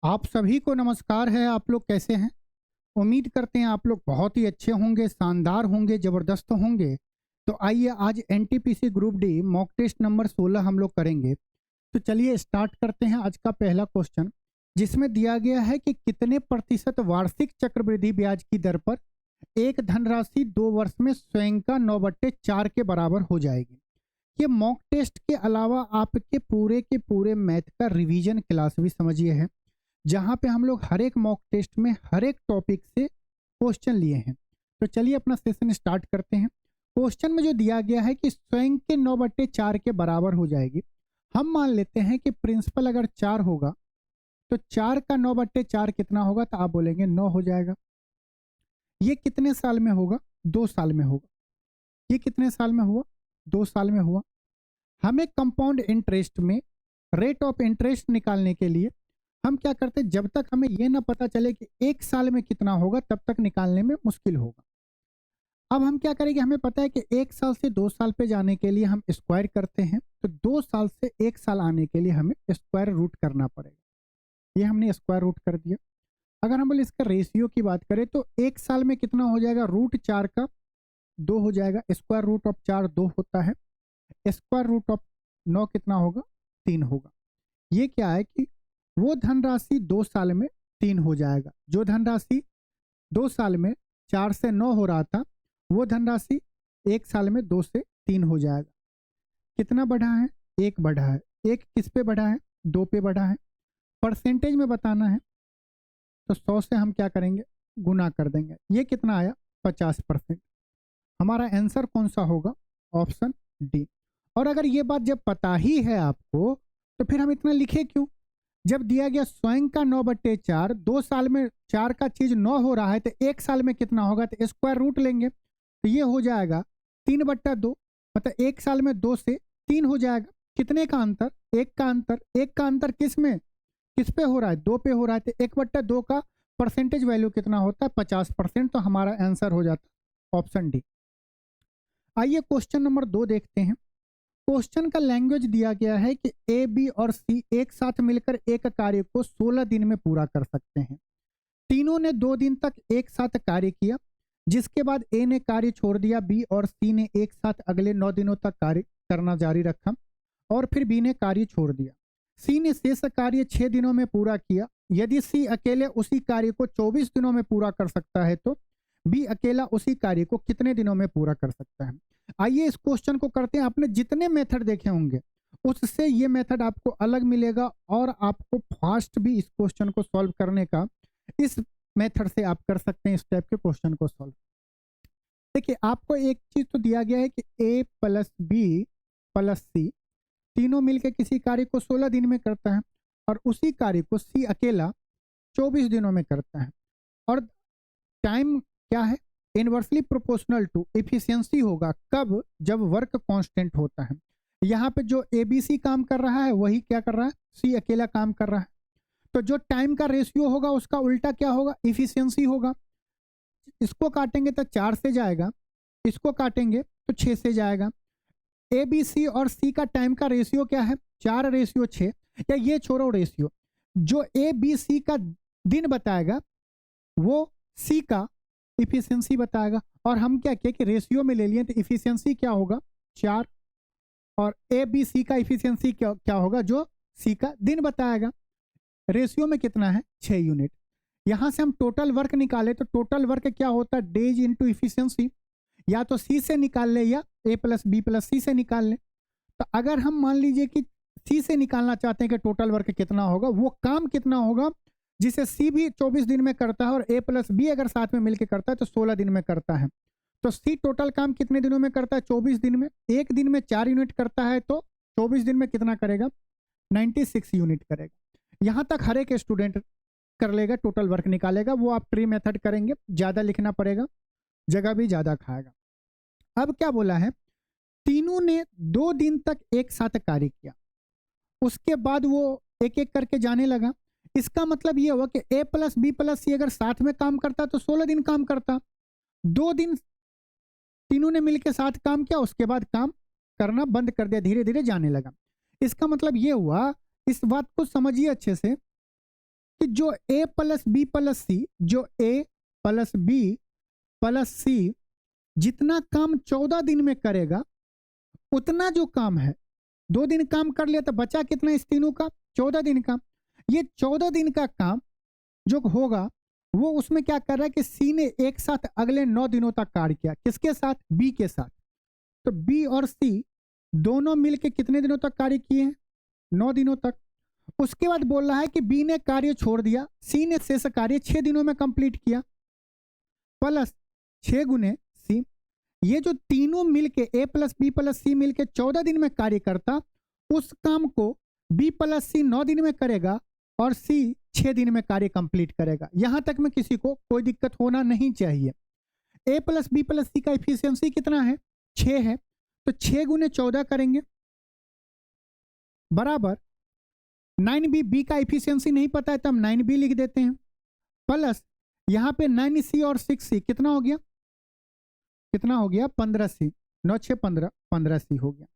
आप सभी को नमस्कार है। आप लोग कैसे हैं? उम्मीद करते हैं आप लोग बहुत ही अच्छे होंगे, शानदार होंगे, ज़बरदस्त होंगे। तो आइए आज NTPC group D mock test number 16 हम लोग करेंगे। तो चलिए स्टार्ट करते हैं आज का पहला क्वेश्चन, जिसमें दिया गया है कि कितने प्रतिशत वार्षिक चक्रवृद्धि ब्याज की दर पर एक धनराशि 2 वर्ष में स्वयं का 9/4 के बराबर हो जाएगी। ये मॉक टेस्ट के अलावा आपके पूरे के पूरे मैथ का रिवीजन क्लास भी समझिए है, जहाँ पे हम लोग हर एक मॉक टेस्ट में हर एक टॉपिक से क्वेश्चन लिए हैं। तो चलिए अपना सेशन स्टार्ट करते हैं। क्वेश्चन में जो दिया गया है कि स्वयं के 9/4 के बराबर हो जाएगी। हम मान लेते हैं कि प्रिंसिपल अगर 4 होगा तो 4 का 9/4 कितना होगा, तो आप बोलेंगे 9 हो जाएगा। ये कितने साल में होगा? 2 साल में होगा। ये कितने साल में हुआ? 2 साल में हुआ। हमें कंपाउंड इंटरेस्ट में रेट ऑफ इंटरेस्ट निकालने के लिए हम क्या करते हैं, जब तक हमें यह ना पता चले कि 1 साल में कितना होगा तब तक निकालने में मुश्किल होगा। अब हम क्या करेंगे, हमें पता है कि 1 साल से 2 साल पे जाने के लिए हम स्क्वायर करते हैं, तो 2 साल से 1 साल आने के लिए हमें स्क्वायर रूट करना पड़ेगा। ये हमने स्क्वायर रूट कर दिया। अगर हम बोले इसका रेशियो की बात करें तो 1 साल में कितना हो जाएगा, √4 का 2 हो जाएगा। स्क्वायर रूट ऑफ 4 2 होता है। स्क्वायर रूट ऑफ 9 कितना होगा, 3 होगा। ये क्या है कि वो धनराशि 2 साल में 3 हो जाएगा। जो धनराशि 2 साल में 4 से 9 हो रहा था, वो धनराशि 1 साल में 2 से 3 हो जाएगा। कितना बढ़ा है? 1 बढ़ा है। 1 किस पे बढ़ा है? 2 पे बढ़ा है। परसेंटेज में बताना है तो 100 से हम क्या करेंगे, गुना कर देंगे। ये कितना आया? 50%। हमारा आंसर कौन सा होगा? Option D. और अगर ये बात जब पता ही है आपको तो फिर हम इतना लिखे क्यों? जब दिया गया स्वयं का 9/4, 2 साल में 4 का चीज 9 हो रहा है, तो 1 साल में कितना होगा, तो स्क्वायर रूट लेंगे तो ये हो जाएगा 3/2। मतलब 1 साल में 2 से 3 हो जाएगा। कितने का अंतर? 1 का अंतर। 1 का अंतर किस में, किस पे हो रहा है? 2 पे हो रहा है। तो 1/2 का परसेंटेज वैल्यू कितना होता है? 50%। तो हमारा आंसर हो जाता है ऑप्शन डी। आइए क्वेश्चन नंबर 2 देखते हैं। क्वेश्चन का लैंग्वेज दिया गया है कि ए, बी और सी एक साथ मिलकर एक कार्य को 16 दिन में पूरा कर सकते हैं। तीनों ने 2 दिन तक एक साथ कार्य किया, जिसके बाद ए ने कार्य छोड़ दिया। बी और सी ने एक साथ अगले 9 दिनों तक कार्य करना जारी रखा और फिर बी ने कार्य छोड़ दिया। सी ने शेष कार्य 6 दिनों में पूरा किया। यदि सी अकेले उसी कार्य को 24 दिनों में पूरा कर सकता है तो बी अकेला उसी कार्य को कितने दिनों में पूरा कर सकता है? आइए इस क्वेश्चन को करते हैं। आपने जितने मेथड देखे होंगे उससे ये मेथड आपको अलग मिलेगा और आपको फास्ट भी इस क्वेश्चन को सॉल्व करने का इस मेथड से आप कर सकते हैं इस टाइप के क्वेश्चन को सॉल्व। देखिए आपको एक चीज तो दिया गया है कि ए प्लस बी प्लस सी तीनों मिलकर किसी कार्य को 16 दिन में करता है और उसी कार्य को सी अकेला 24 दिनों में करता है। और टाइम क्या है? इनवर्सली प्रोपोर्शनल टू एफिशिएंसी होगा। कब? जब वर्क कांस्टेंट होता है। यहाँ पे जो एबीसी काम कर रहा है वही क्या कर रहा है, सी अकेला काम कर रहा है। तो जो टाइम का रेशियो होगा उसका उल्टा क्या होगा, एफिशिएंसी होगा। इसको काटेंगे तो 4 से जाएगा, इसको काटेंगे तो 6 से जाएगा। ए बी सी और सी का टाइम का रेशियो क्या है, 4/6। या ये छोड़ो रेशियो, जो ए बी सी का दिन बताएगा वो सी का इफिशियंसी बताएगा। और हम क्या किए कि रेशियो में ले लिए, तो इफिशियंसी क्या होगा, 4। और ए बी सी का इफिशियंसी क्या क्या होगा, जो सी का दिन बताएगा। रेशियो में कितना है, 6 यूनिट। यहां से हम टोटल वर्क निकाले तो टोटल वर्क क्या होता है, डेज इंटू इफिशियंसी। या तो सी से निकाल ले या ए प्लस बी प्लस सी से निकाल ले। तो अगर हम मान लीजिए कि सी से निकालना चाहते हैं कि टोटल वर्क कितना होगा, वो काम कितना होगा जिसे सी भी 24 दिन में करता है और ए प्लस बी अगर साथ में मिलकर करता है तो 16 दिन में करता है। तो सी टोटल काम कितने दिनों में करता है, 24 दिन में। एक दिन में 4 यूनिट करता है तो 24 दिन में कितना करेगा, 96 यूनिट करेगा। यहां तक हर एक स्टूडेंट कर लेगा, टोटल वर्क निकालेगा। वो आप ट्री मेथड करेंगे, ज्यादा लिखना पड़ेगा, जगह भी ज्यादा खाएगा। अब क्या बोला है, तीनों ने 2 दिन तक एक साथ कार्य किया, उसके बाद वो एक एक करके जाने लगा। इसका मतलब ये हुआ कि ए प्लस बी प्लस सी अगर साथ में काम करता तो 16 दिन काम करता। 2 दिन तीनों ने मिलकर साथ काम किया, उसके बाद काम करना बंद कर दिया, धीरे धीरे जाने लगा। इसका मतलब ये हुआ, इस बात को समझिए अच्छे से, कि जो ए प्लस बी प्लस सी, जो ए प्लस बी प्लस सी जितना काम 14 दिन में करेगा, उतना जो काम है 2 दिन काम कर लिया तो बचा कितना इस तीनों का? 14 दिन का। ये 14 दिन का काम जो होगा वो उसमें क्या कर रहा है कि सी ने एक साथ अगले 9 दिनों तक कार्य किया। किसके साथ? बी के साथ। तो बी और सी दोनों मिलके कितने दिनों तक कार्य किए हैं? 9 दिनों तक। उसके बाद बोल रहा है कि बी ने कार्य छोड़ दिया, सी ने शेष कार्य 6 दिनों में कंप्लीट किया, प्लस 6 गुने सी। ये जो तीनों मिलके ए प्लस बी प्लस सी मिलके 14 दिन में कार्य करता, उस काम को बी प्लस सी 9 दिन में करेगा और सी 6 दिन में कार्य कंप्लीट करेगा। यहां तक में किसी को कोई दिक्कत होना नहीं चाहिए। ए प्लस बी प्लस सी का एफिशिएंसी कितना है? 6 है। तो 6 गुने 14 करेंगे बराबर 9b। बी का एफिशिएंसी नहीं पता है तो हम 9b लिख देते हैं, प्लस यहां पे 9c और 6c कितना हो गया? कितना हो गया? 15c। 9 6 15, 15c हो गया।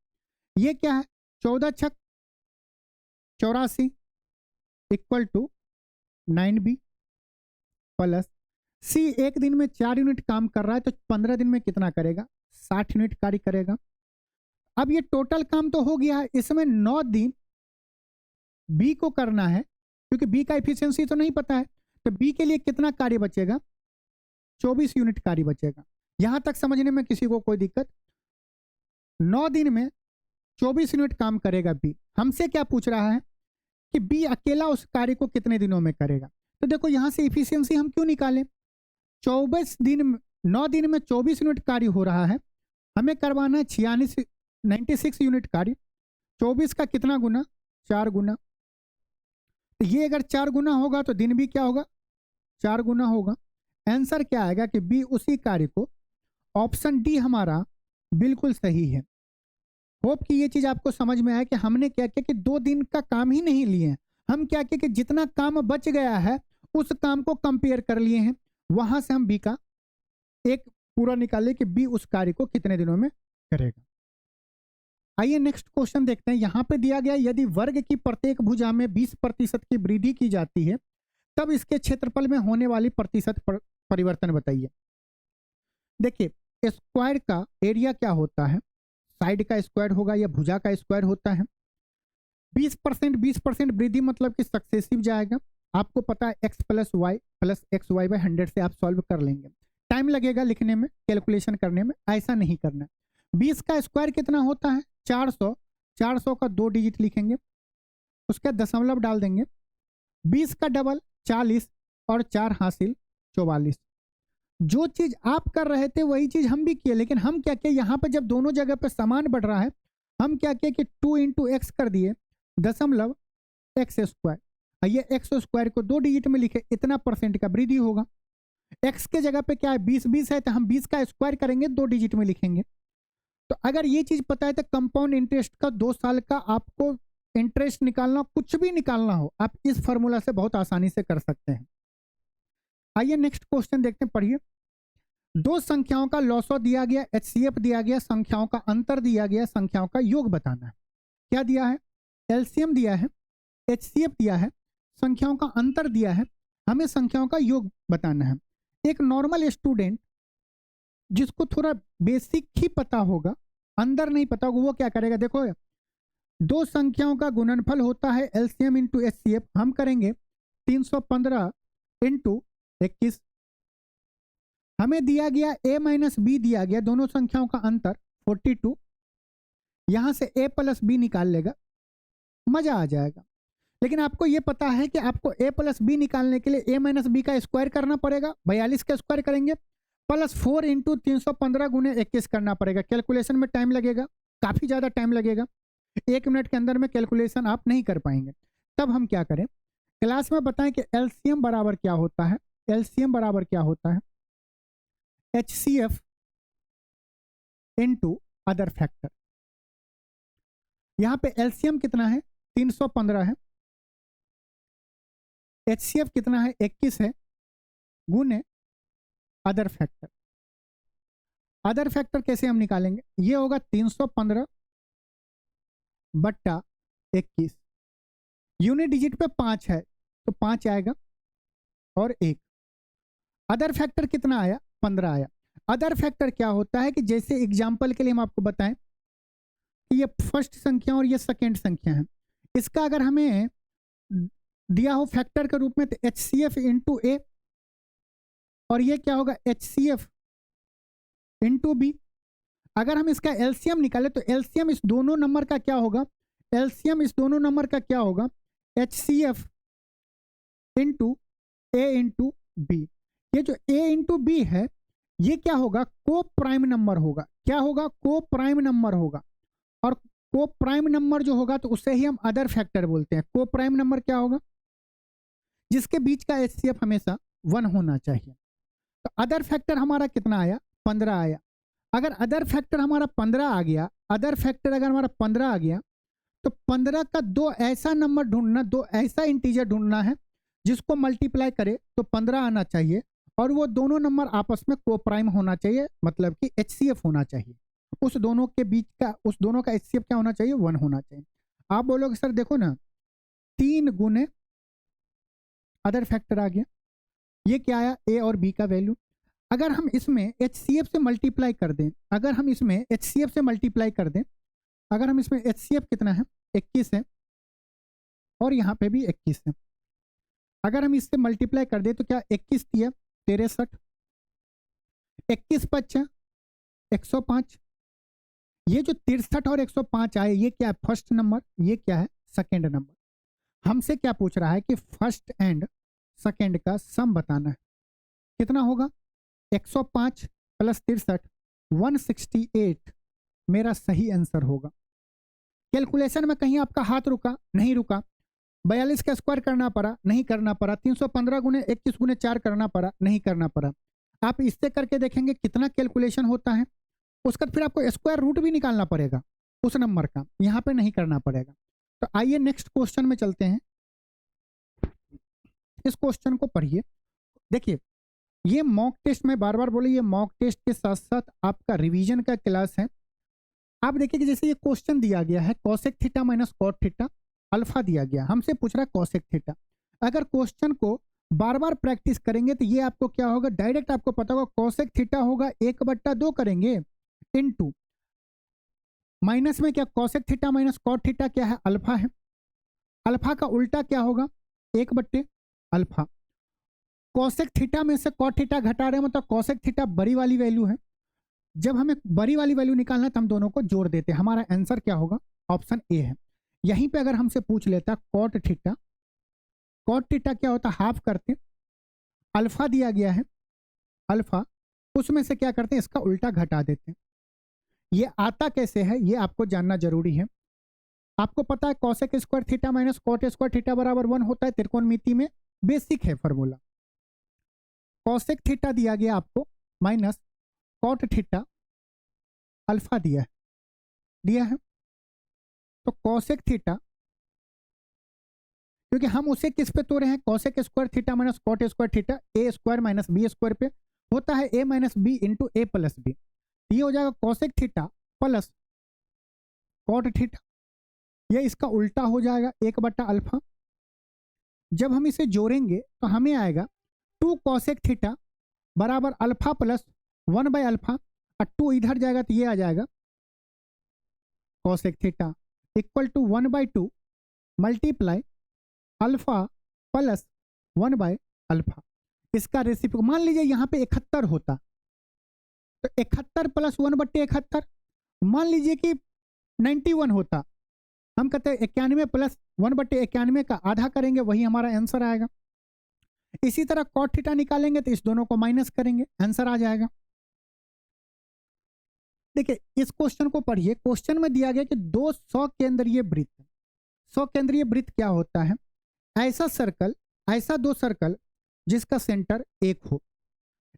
ये क्या है? 14 छक 84 इक्वल टू 9b प्लस सी एक दिन में 4 यूनिट काम कर रहा है तो 15 दिन में कितना करेगा? 60 यूनिट कार्य करेगा। अब ये टोटल काम तो हो गया है, इसमें 9 दिन बी को करना है क्योंकि बी का एफिशिएंसी तो नहीं पता है। तो बी के लिए कितना कार्य बचेगा? 24 यूनिट कार्य बचेगा। यहां तक समझने में किसी को कोई दिक्कत? 9 दिन में 24 यूनिट काम करेगा बी। हमसे क्या पूछ रहा है कि बी अकेला उस कार्य को कितने दिनों में करेगा। तो देखो यहां से एफिशिएंसी हम क्यों निकालें? 24 दिन 9 दिन में 24 यूनिट कार्य हो रहा है, हमें करवाना है 96 यूनिट कार्य। 24 का कितना गुना? 4 गुना। तो ये अगर 4 गुना होगा तो दिन भी क्या होगा? 4 गुना होगा। आंसर क्या आएगा कि बी उसी कार्य को, ऑप्शन डी हमारा बिल्कुल सही है। होप कि ये चीज आपको समझ में आया कि हमने क्या किया कि 2 दिन का काम ही नहीं लिए हैं, हम क्या किया कि जितना काम बच गया है उस काम को कंपेयर कर लिए हैं, वहां से हम बी का एक पूरा निकाले कि बी उस कार्य को कितने दिनों में करेगा। आइए नेक्स्ट क्वेश्चन देखते हैं। यहां पे दिया गया यदि वर्ग की प्रत्येक भुजा में 20% की वृद्धि की जाती है तब इसके क्षेत्रफल में होने वाली प्रतिशत परिवर्तन बताइए। देखिए स्क्वायर का एरिया क्या होता है? साइड का स्क्वायर होगा या भुजा का स्क्वायर होता है। 20% वृद्धि मतलब कि सक्सेसिव जाएगा। आपको पता है x plus y plus x y by 100 से आप सॉल्व कर लेंगे। टाइम लगेगा लिखने में, कैलकुलेशन करने में, ऐसा नहीं करना। 20 का स्क्वायर कितना होता है? 400। 400 का 2 डिजिट लिखेंगे, उसका दशमलव डाल देंगे। 20 का डबल 40 और 4 हासिल 44। जो चीज आप कर रहे थे वही चीज हम भी किए, लेकिन हम क्या किए यहाँ पे जब दोनों जगह पे समान बढ़ रहा है हम क्या किए कि 2 इंटू एक्स कर दिए दशमलव एक्स स्क्वायर। ये एक्स स्क्वायर को 2 डिजिट में लिखे, इतना परसेंट का वृद्धि होगा। एक्स के जगह पे क्या है? 20 है तो हम 20 का स्क्वायर करेंगे, 2 डिजिट में लिखेंगे। तो अगर ये चीज पता है तो कंपाउंड इंटरेस्ट का 2 साल का आपको इंटरेस्ट निकालना, कुछ भी निकालना हो, आप इस फॉर्मूला से बहुत आसानी से कर सकते हैं। आइए नेक्स्ट क्वेश्चन देखते हैं, पढ़िए। 2 संख्याओं का लॉसो दिया गया, एचसीएफ दिया गया, संख्याओं का अंतर दिया गया, संख्याओं का योग बताना है। क्या दिया है? एलसीएम दिया है, एचसीएफ दिया है, संख्याओं का अंतर दिया है, हमें संख्याओं का योग बताना है। एक नॉर्मल स्टूडेंट जिसको थोड़ा बेसिक ही पता होगा, अंदर नहीं पता होगा, वो क्या करेगा? देखो 2 संख्याओं का गुणनफल होता है एलसीएम इंटू एचसीएफ। हम करेंगे 315 इंटू 21। हमें दिया गया a माइनस बी दिया गया, दोनों संख्याओं का अंतर 42। यहां से a प्लस बी निकाल लेगा, मजा आ जाएगा। लेकिन आपको यह पता है कि आपको a प्लस बी निकालने के लिए a माइनस बी का स्क्वायर करना पड़ेगा। 42 का स्क्वायर करेंगे प्लस 4 इंटू 315 गुने 21 करना पड़ेगा। कैलकुलेशन में टाइम लगेगा, काफी ज्यादा टाइम लगेगा। 1 मिनट के अंदर में कैलकुलेशन आप नहीं कर पाएंगे। तब हम क्या करें? क्लास में बताएं कि एलसीएम बराबर क्या होता है। एलसीएम बराबर क्या होता है? HCF into other factor. यहां पे एलसीएम कितना है? 315 है। HCF कितना है? 21 है, गुने अदर फैक्टर। अदर फैक्टर कैसे हम निकालेंगे? ये होगा 315 बट्टा 21। यूनिट डिजिट पे 5 है, तो 5 आएगा और 1। अदर फैक्टर कितना आया? 15 आया। अदर फैक्टर क्या होता है कि जैसे एग्जाम्पल के लिए हम आपको बताएं कि ये फर्स्ट संख्या और ये सेकेंड संख्या है, इसका अगर हमें दिया हो फैक्टर के रूप में तो HCF इंटू ए, और ये क्या होगा? HCF into B. अगर हम इसका एलसीएम निकाले तो एलसीएम इस दोनों नंबर का क्या होगा? एलसीएम इस दोनों नंबर का क्या होगा? HCF इंटू ए इंटू बी। ये जो ए इंटू बी है ये क्या होगा? को प्राइम नंबर होगा। क्या होगा? को प्राइम नंबर होगा। और को प्राइम नंबर जो होगा तो उसे ही हम अदर फैक्टर बोलते हैं। को प्राइम नंबर क्या होगा? जिसके बीच का HCF हमेशा 1 होना चाहिए। तो अदर फैक्टर हमारा कितना आया? 15 आया। अगर अदर फैक्टर हमारा 15 आ गया, अदर फैक्टर अगर हमारा 15 आ गया तो 15 का दो ऐसा नंबर ढूंढना, दो ऐसा इंटीजर ढूंढना है जिसको मल्टीप्लाई करे तो 15 आना चाहिए और वो दोनों नंबर आपस में को प्राइम होना चाहिए, मतलब कि HCF होना चाहिए। उस दोनों के बीच का, उस दोनों का HCF क्या होना चाहिए? 1 होना चाहिए। आप बोलोगे सर देखो ना 3 गुने अदर फैक्टर आ गया, ये क्या आया? ए और बी का वैल्यू। अगर हम इसमें HCF से मल्टीप्लाई कर दें, अगर हम इसमें HCF से मल्टीप्लाई कर दें, अगर हम इसमें HCF कितना है? 21 है और यहाँ पे भी 21 है। अगर हम इससे मल्टीप्लाई कर दें तो क्या 21 दिया 63, 21 बचा 105। ये जो 63 और 105 आए ये क्या है? First number. ये क्या है? Second number. हमसे क्या पूछ रहा है कि फर्स्ट एंड सेकेंड का सम बताना है। कितना होगा? 105 प्लस 63 168 मेरा सही आंसर होगा। कैलकुलेशन में कहीं आपका हाथ रुका? नहीं रुका। 42 का स्क्वायर करना पड़ा? नहीं करना पड़ा। 315 गुने 21 गुने 4 करना पड़ा? नहीं करना पड़ा। आप इससे करके देखेंगे कितना कैलकुलेशन होता है। उसका फिर आपको स्क्वायर रूट भी निकालना पड़ेगा उस नंबर का, यहाँ पे नहीं करना पड़ेगा। तो आइए नेक्स्ट क्वेश्चन में चलते हैं। इस क्वेश्चन को पढ़िए। देखिए ये मॉक टेस्ट, में बार बार बोले ये मॉक टेस्ट के साथ साथ आपका रिवीजन का क्लास है। आप देखिए कि जैसे ये क्वेश्चन दिया गया है cosec theta minus cot theta alpha दिया गया, हमसे पूछ रहा है कोसेक थीटा। अगर क्वेश्चन को बार बार प्रैक्टिस करेंगे तो ये आपको क्या होगा? डायरेक्ट आपको पता होगा कोसेक थीटा होगा 1/2 करेंगे इनटू माइनस में क्या cosec theta minus cot theta क्या है? अल्फा है। अल्फा का उल्टा क्या होगा? 1/अल्फा। कोसेक थीटा में से कॉट थीटा घटा रहे हैं मतलब कोसेक थीटा बड़ी वाली वैल्यू है। जब हमें बड़ी वाली वैल्यू निकालना है तो हम दोनों को जोड़ देते हैं। हमारा आंसर क्या होगा? ऑप्शन ए है। यहीं पे अगर हमसे पूछ लेता कॉट थीटा, कॉट थीटा क्या होता? हाफ करते, अल्फा दिया गया है अल्फा, उसमें से क्या करते हैं? इसका उल्टा घटा देते हैं। ये आता कैसे है ये आपको जानना जरूरी है। आपको पता है cosec square theta minus cot square theta बराबर 1 होता है त्रिकोणमिति में, बेसिक है फॉर्मूला। कोसेक थीटा दिया गया आपको माइनस कॉट थीटा अल्फा दिया है। तो कोसेक थीटा, क्योंकि हम उसे किस पे तोड़े हैं? Cosec square theta minus cot square theta A square minus B square पे होता है A minus B into A plus B. ये हो जाएगा cosec theta plus cot theta, ये इसका उल्टा हो जाएगा 1/अल्फा। जब हम इसे जोड़ेंगे तो हमें आएगा 2 कोसेक थीटा बराबर अल्फा प्लस 1/अल्फा, और 2 इधर जाएगा तो ये आ जाएगा cosec theta equal to 1/2 multiply alpha plus 1/अल्फा। इसका रेसिप्रोकल मान लीजिए यहाँ पे 71 होता तो 71 प्लस 1/71, मान लीजिए कि 91 होता, हम कहते हैं 91 प्लस 1/91 का आधा करेंगे, वही हमारा आंसर आएगा। इसी तरह कॉट थीटा निकालेंगे तो इस दोनों को माइनस करेंगे, आंसर आ जाएगा। देखिए इस क्वेश्चन को पढ़िए। क्वेश्चन में दिया गया कि 200 केंद्रीय वृत्त, 100 केंद्रीय वृत्त क्या होता है? ऐसा सर्कल, ऐसा 2 सर्कल जिसका सेंटर 1 हो,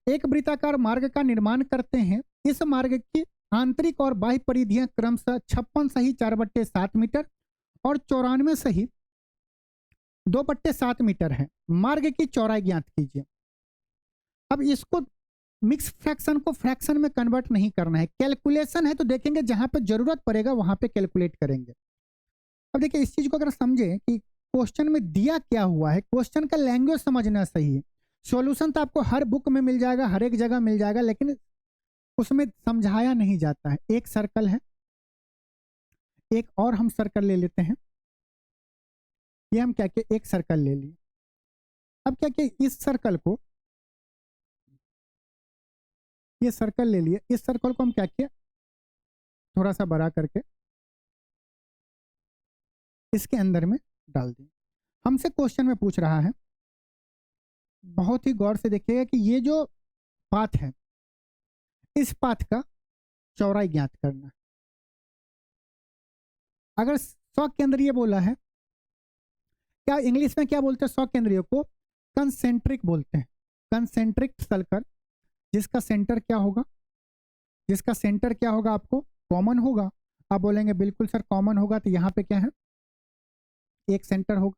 एक वृत्ताकार मार्ग का निर्माण करते हैं। इस मार्ग की आंतरिक और बाह्य परिधियां क्रमशः 56 सही 4/7 मीटर और 94 सही 2/7 मीटर है। मार्ग की चौड़ाई ज्ञात कीजिए। अब इसको मिक्स फ्रैक्शन को फ्रैक्शन में कन्वर्ट नहीं करना है, कैलकुलेशन है तो देखेंगे जहां पे जरूरत पड़ेगा वहां पे कैलकुलेट करेंगे। अब देखिए इस चीज को अगर समझे कि क्वेश्चन में दिया क्या हुआ है, क्वेश्चन का लैंग्वेज समझना सही है। सॉल्यूशन तो आपको हर बुक में मिल जाएगा, हर एक जगह मिल जाएगा, लेकिन उसमें समझाया नहीं जाता है। एक सर्कल है, एक और हम सर्कल ले लेते हैं। ये हम क्या किए, एक सर्कल ले लिए। अब क्या किए, इस सर्कल को, ये सर्कल ले लिए, इस सर्कल को हम क्या किए, थोड़ा सा बड़ा करके इसके अंदर में डाल दिए। हमसे क्वेश्चन में पूछ रहा है, बहुत ही गौर से देखिएगा कि ये जो पाथ है, इस पाथ का चौड़ाई ज्ञात करना है। अगर 100 केंद्रीय बोला है, क्या इंग्लिश में क्या बोलते हैं 100 केंद्रीय को, कंसेंट्रिक बोलते हैं। कंसेंट्रिक सर्कल, जिसका सेंटर क्या होगा, जिसका सेंटर क्या होगा, आपको कॉमन होगा। आप बोलेंगे बिल्कुल सर कॉमन होगा, तो यहाँ पे क्या है, एक सेंटर होगा।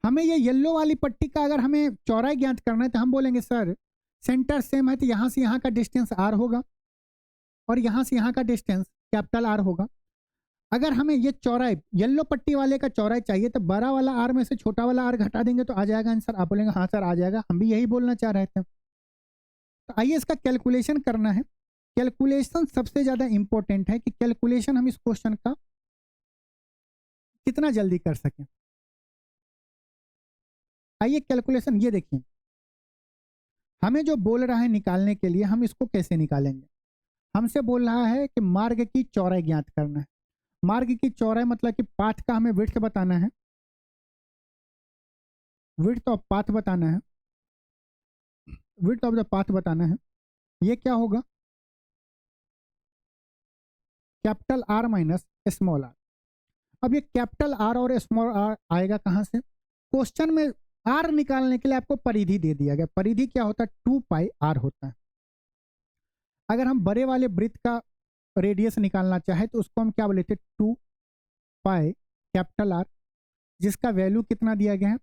हमें ये येलो वाली पट्टी का अगर हमें चौड़ाई ज्ञात करना है तो हम बोलेंगे सर सेंटर सेम है, तो यहाँ से यहाँ का डिस्टेंस आर होगा और यहाँ से यहाँ का डिस्टेंस कैपिटल आर होगा। अगर हमें ये चौड़ाई येलो पट्टी वाले का चौड़ाई चाहिए तो बड़ा वाला आर में से छोटा वाला आर घटा देंगे तो आ जाएगा आंसर। आप बोलेंगे हाँ सर आ जाएगा, हम भी यही बोलना चाह रहे थे। तो आइए इसका कैलकुलेशन करना है। कैलकुलेशन सबसे ज़्यादा इंपॉर्टेंट है कि कैलकुलेशन हम इस क्वेश्चन का कितना जल्दी कर सकें। आइए कैलकुलेशन, ये देखिए हमें जो बोल रहा है निकालने के लिए, हम इसको कैसे निकालेंगे। हमसे बोल रहा है कि मार्ग की चौड़ाई ज्ञात करना है। मार्ग की चौड़ाई मतलब कि पाथ का हमें विड्थ बताना है, विड्थ ऑफ पाथ बताना है, विड्थ ऑफ द पाथ बताना है। ये क्या होगा, capital R minus small r. अब ये कैपिटल आर और स्मॉल आर आएगा कहाँ से, क्वेश्चन में आर निकालने के लिए आपको परिधि दे दिया गया। परिधि क्या होता है, 2 पाई आर होता है। अगर हम बड़े वाले वृत्त का रेडियस निकालना चाहे तो उसको हम क्या बोले थे, 2 पाई कैपिटल आर, जिसका वैल्यू कितना दिया गया है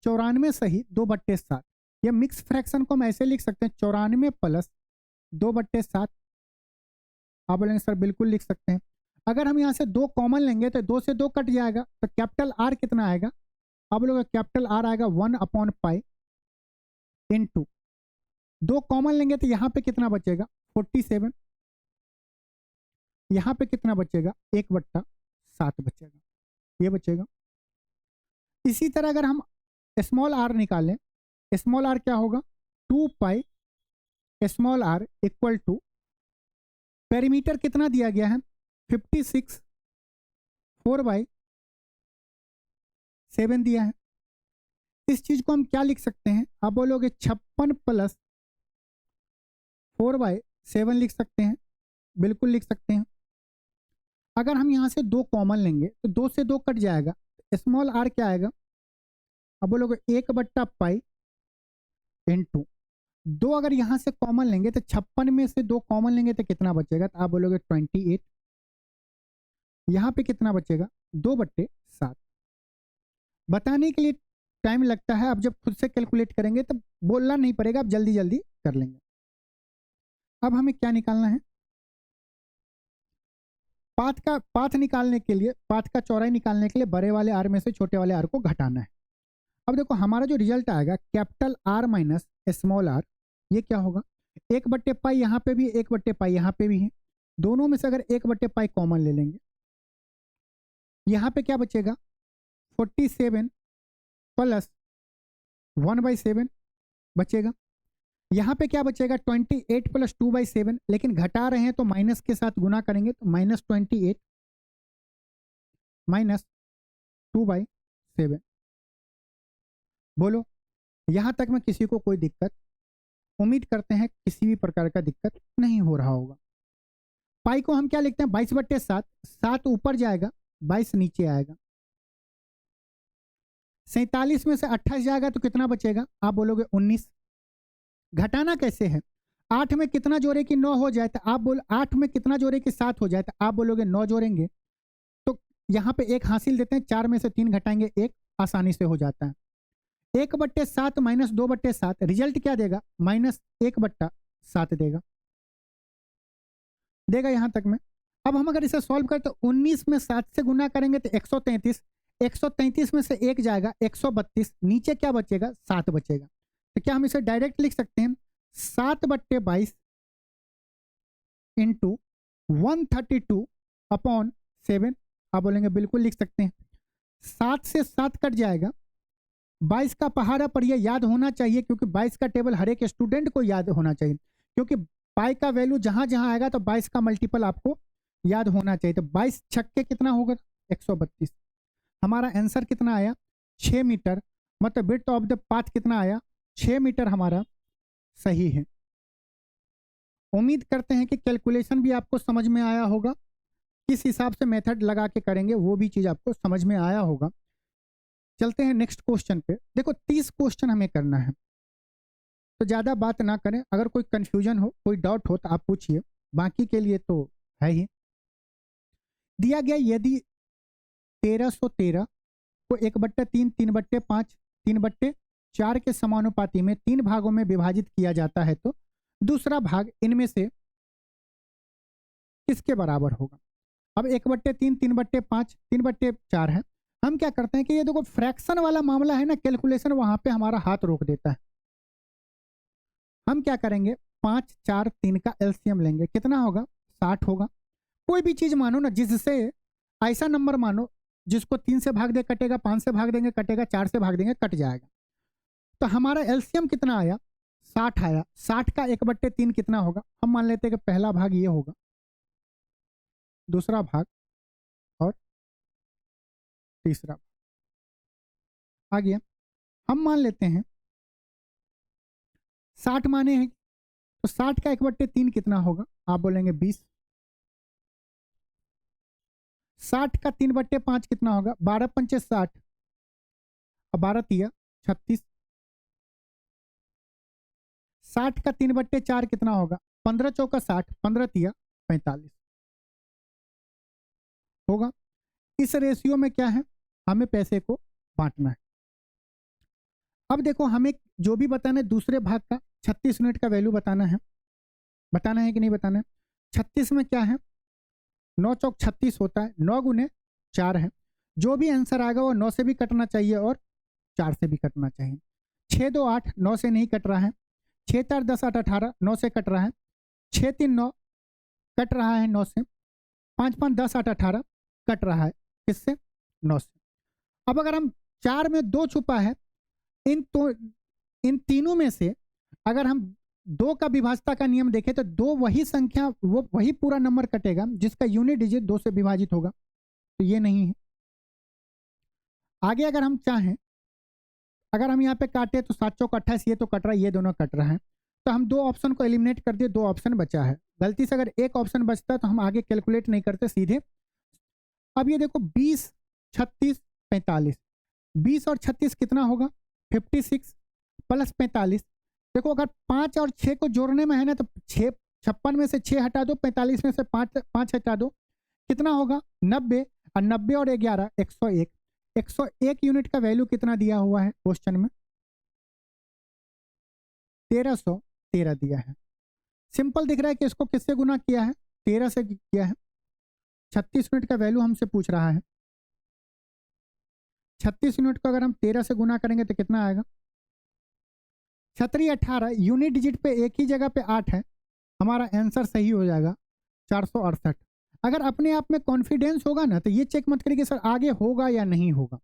94 सही 2/7। ये मिक्स फ्रैक्शन को हम ऐसे लिख सकते हैं 94 प्लस 2/7। आप बोलेंगे सर बिल्कुल लिख सकते हैं। अगर हम यहाँ से 2 कॉमन लेंगे तो 2 से 2 कट जाएगा, तो कैपिटल आर कितना आएगा, आप लोग कैपिटल आर आएगा 1/पाई इंटू 2 कॉमन लेंगे तो यहाँ पे कितना बचेगा 47, यहाँ पे कितना बचेगा 1/7 बचेगा, ये बचेगा। इसी तरह अगर हम स्मॉल आर निकालें, स्मॉल आर क्या होगा 2 pi small r equal to, perimeter कितना दिया गया है 56, 4/7 दिया है। इस चीज को हम क्या लिख सकते हैं, आप बोलोगे 56 प्लस 4/7 लिख सकते हैं, बिल्कुल लिख सकते हैं। अगर हम यहाँ से 2 कॉमन लेंगे तो 2 से 2 कट जाएगा, स्मॉल आर क्या आएगा, अब बोलोगे 1/पाई इंटू 2। अगर यहाँ से कॉमन लेंगे तो 56 में से 2 कॉमन लेंगे तो कितना बचेगा, तो आप बोलोगे 28। यहाँ पे कितना बचेगा 2/7। बताने के लिए टाइम लगता है, आप जब खुद से कैलकुलेट करेंगे तब बोलना नहीं पड़ेगा, आप जल्दी जल्दी कर लेंगे। अब हमें क्या निकालना है, पाथ निकालने के लिए, पाथ का चौड़ाई निकालने के लिए बड़े वाले आर में से छोटे वाले आर को घटाना है। अब देखो हमारा जो रिजल्ट आएगा capital R minus small r, ये क्या होगा 1/पाई, यहाँ पे भी 1/पाई यहाँ पे भी है। दोनों में से अगर 1/पाई कॉमन ले लेंगे, यहाँ पे क्या बचेगा 47 प्लस 1/7 बचेगा। यहाँ पे क्या बचेगा 28 प्लस 2/7, लेकिन घटा रहे हैं तो माइनस के साथ गुना करेंगे तो -28 माइनस 2/7। बोलो यहाँ तक में किसी को कोई दिक्कत, उम्मीद करते हैं किसी भी प्रकार का दिक्कत नहीं हो रहा होगा। पाई को हम क्या लिखते हैं 22/7, 7 ऊपर जाएगा 22 नीचे आएगा। 47 में से 28 जाएगा तो कितना बचेगा, आप बोलोगे 19। घटाना कैसे है, 8 में कितना जोड़े कि 9 हो जाए, तो आप बोल 8 में कितना जोड़े कि 7 हो जाए, तो आप बोलोगे 9 जोड़ेंगे तो यहाँ पे 1 हासिल देते हैं, 4 में से 3 घटाएंगे 1, आसानी से हो जाता है। 1/7 माइनस 2/7 रिजल्ट क्या देगा -1/7 देगा यहाँ तक में। अब हम अगर इसे सॉल्व करें तो 19 में 7 से गुना करेंगे तो 133, 133 में से 1 जाएगा 132, नीचे क्या बचेगा 7 बचेगा। तो क्या हम इसे डायरेक्ट लिख सकते हैं 7/22 इंटू 132/7। आप बोलेंगे बिल्कुल लिख सकते हैं। 7 से 7 कट जाएगा, 22 का पहाड़ा पर यह याद होना चाहिए क्योंकि 22 का टेबल हर एक स्टूडेंट को याद होना चाहिए, क्योंकि पाई का वैल्यू जहां जहां आएगा तो 22 का मल्टीपल आपको याद होना चाहिए। तो 22 छक्के कितना होगा 132। हमारा आंसर कितना आया 6 मीटर, मतलब विड्थ ऑफ द पाथ कितना आया 6 मीटर हमारा सही है। उम्मीद करते हैं कि कैलकुलेशन भी आपको समझ में आया होगा, किस हिसाब से मेथड लगा के करेंगे वो भी चीज़ आपको समझ में आया होगा। चलते हैं नेक्स्ट क्वेश्चन पे। देखो 30 क्वेश्चन हमें करना है, तो ज़्यादा बात ना करें, अगर कोई कंफ्यूजन हो कोई डाउट हो तो आप पूछिए, बाकी के लिए तो है ही। दिया गया यदि 1313 को 1/3, 3/5, 3/4 के समानुपाती में 3 भागों में विभाजित किया जाता है तो दूसरा भाग इनमें से किसके बराबर होगा। अब 1/3, 3/5, 3/4 है। हम क्या करते हैं कि ये देखो फ्रैक्शन वाला मामला है ना, कैलकुलेशन वहां पे हमारा हाथ रोक देता है। हम क्या करेंगे 5, 4, 3 का एलसीएम लेंगे, कितना होगा 60 होगा। कोई भी चीज मानो ना जिससे ऐसा नंबर मानो जिसको 3 से भाग दे कटेगा, 5 से भाग देंगे कटेगा, 4 से भाग देंगे कट जाएगा। तो हमारा एलसीएम कितना आया 60 आया। 60 का 1/3 कितना होगा, हम मान लेते हैं कि पहला भाग ये होगा, दूसरा भाग और तीसरा भाग आ गया। हम मान लेते हैं 60 माने हैं, तो 60 का 1/3 कितना होगा, आप बोलेंगे 20। 60 का 3/5 कितना होगा, 12 पंचे 60 और 12 तिया 36। 60 का 3/4 कितना होगा, 15 चौका 60, 15 तिया 45 होगा। इस रेशियो में क्या है, हमें पैसे को बांटना है। अब देखो हमें जो भी बताना है दूसरे भाग का 36 यूनिट का वैल्यू बताना है कि नहीं बताना है। 36 में क्या है 9 चौक 36 होता है, 9 गुने 4 है। जो भी आंसर आएगा वो 9 से भी कटना चाहिए और 4 से भी कटना चाहिए। 6 2 8 9 से नहीं कट रहा है। 6 4 10 8 18 9 से कट रहा है। 6 3 9 कट रहा है 9 से। 5 5 10 8 18 कट रहा है किससे 9 से। अब अगर हम 4 में 2 छुपा है, इन तीनों में से अगर हम 2 का विभाजता का नियम देखें तो 2 वही संख्या वो वही पूरा नंबर कटेगा जिसका यूनिट डिजिट 2 से विभाजित होगा, तो ये नहीं है। आगे अगर हम चाहें, अगर हम यहाँ पे काटे तो 7 चौक 28 ये तो कट रहा है, ये दोनों कट रहा है, तो हम 2 ऑप्शन को एलिमिनेट कर दिए, 2 ऑप्शन बचा है। गलती से अगर एक ऑप्शन बचता है तो हम आगे कैलकुलेट नहीं करते सीधे। अब ये देखो 20 36 45, 20 और 36 कितना होगा 56 प्लस 45। देखो अगर 5 और 6 को जोड़ने में है ना तो 56 में से 6 हटा दो, 45 में से 5 हटा दो, कितना होगा 90, और 90 और 11 101। 101 यूनिट का वैल्यू कितना दिया हुआ है क्वेश्चन में 1313 दिया है। सिंपल दिख रहा है कि इसको किससे गुना किया है 13 से किया है। 36 यूनिट का वैल्यू हमसे पूछ रहा है। 36 यूनिट को अगर हम 13 से गुना करेंगे तो कितना आएगा 36 18, यूनिट डिजिट पे एक ही जगह पे 8 है, हमारा आंसर सही हो जाएगा 468। अगर अपने आप में कॉन्फिडेंस होगा ना तो ये चेक मत करिए कि सर आगे होगा या नहीं होगा,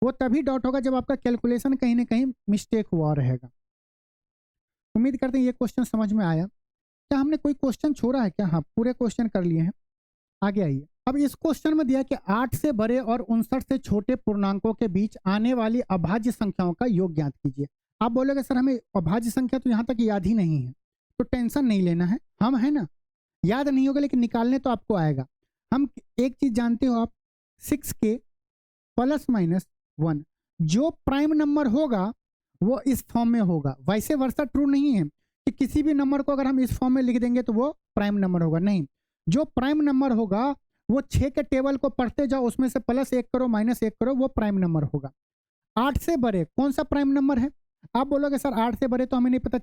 वो तभी डाउट होगा जब आपका कैलकुलेशन कहीं ना कहीं मिस्टेक हुआ रहेगा। उम्मीद करते हैं ये क्वेश्चन समझ में आया। क्या हमने कोई क्वेश्चन छोड़ा है क्या, हाँ पूरे क्वेश्चन कर लिए हैं। आगे आइए। अब इस क्वेश्चन में दिया कि 8 से बड़े और 59 से छोटे पूर्णांकों के बीच आने वाली अभाज्य संख्याओं का योग ज्ञात कीजिए। आप बोलोगे सर हमें अभाज्य संख्या तो यहाँ तक याद ही नहीं है, तो टेंशन नहीं लेना है, हम है ना याद नहीं होगा लेकिन निकालने तो आपको आएगा। हम एक चीज जानते हो आप 6k ± 1 जो प्राइम नंबर होगा वो इस फॉर्म में होगा। वैसे वर्षा ट्रू नहीं है कि किसी भी नंबर को अगर हम इस फॉर्म में लिख देंगे तो वो प्राइम नंबर होगा, नहीं। जो प्राइम नंबर होगा वो 6 के टेबल को पढ़ते जाओ, उसमें से +1 करो -1 करो, वो प्राइम नंबर होगा। 8 से बड़े कौन सा प्राइम नंबर है, आप बोलोगे सर 8 से बड़े तो हमें नहीं पता,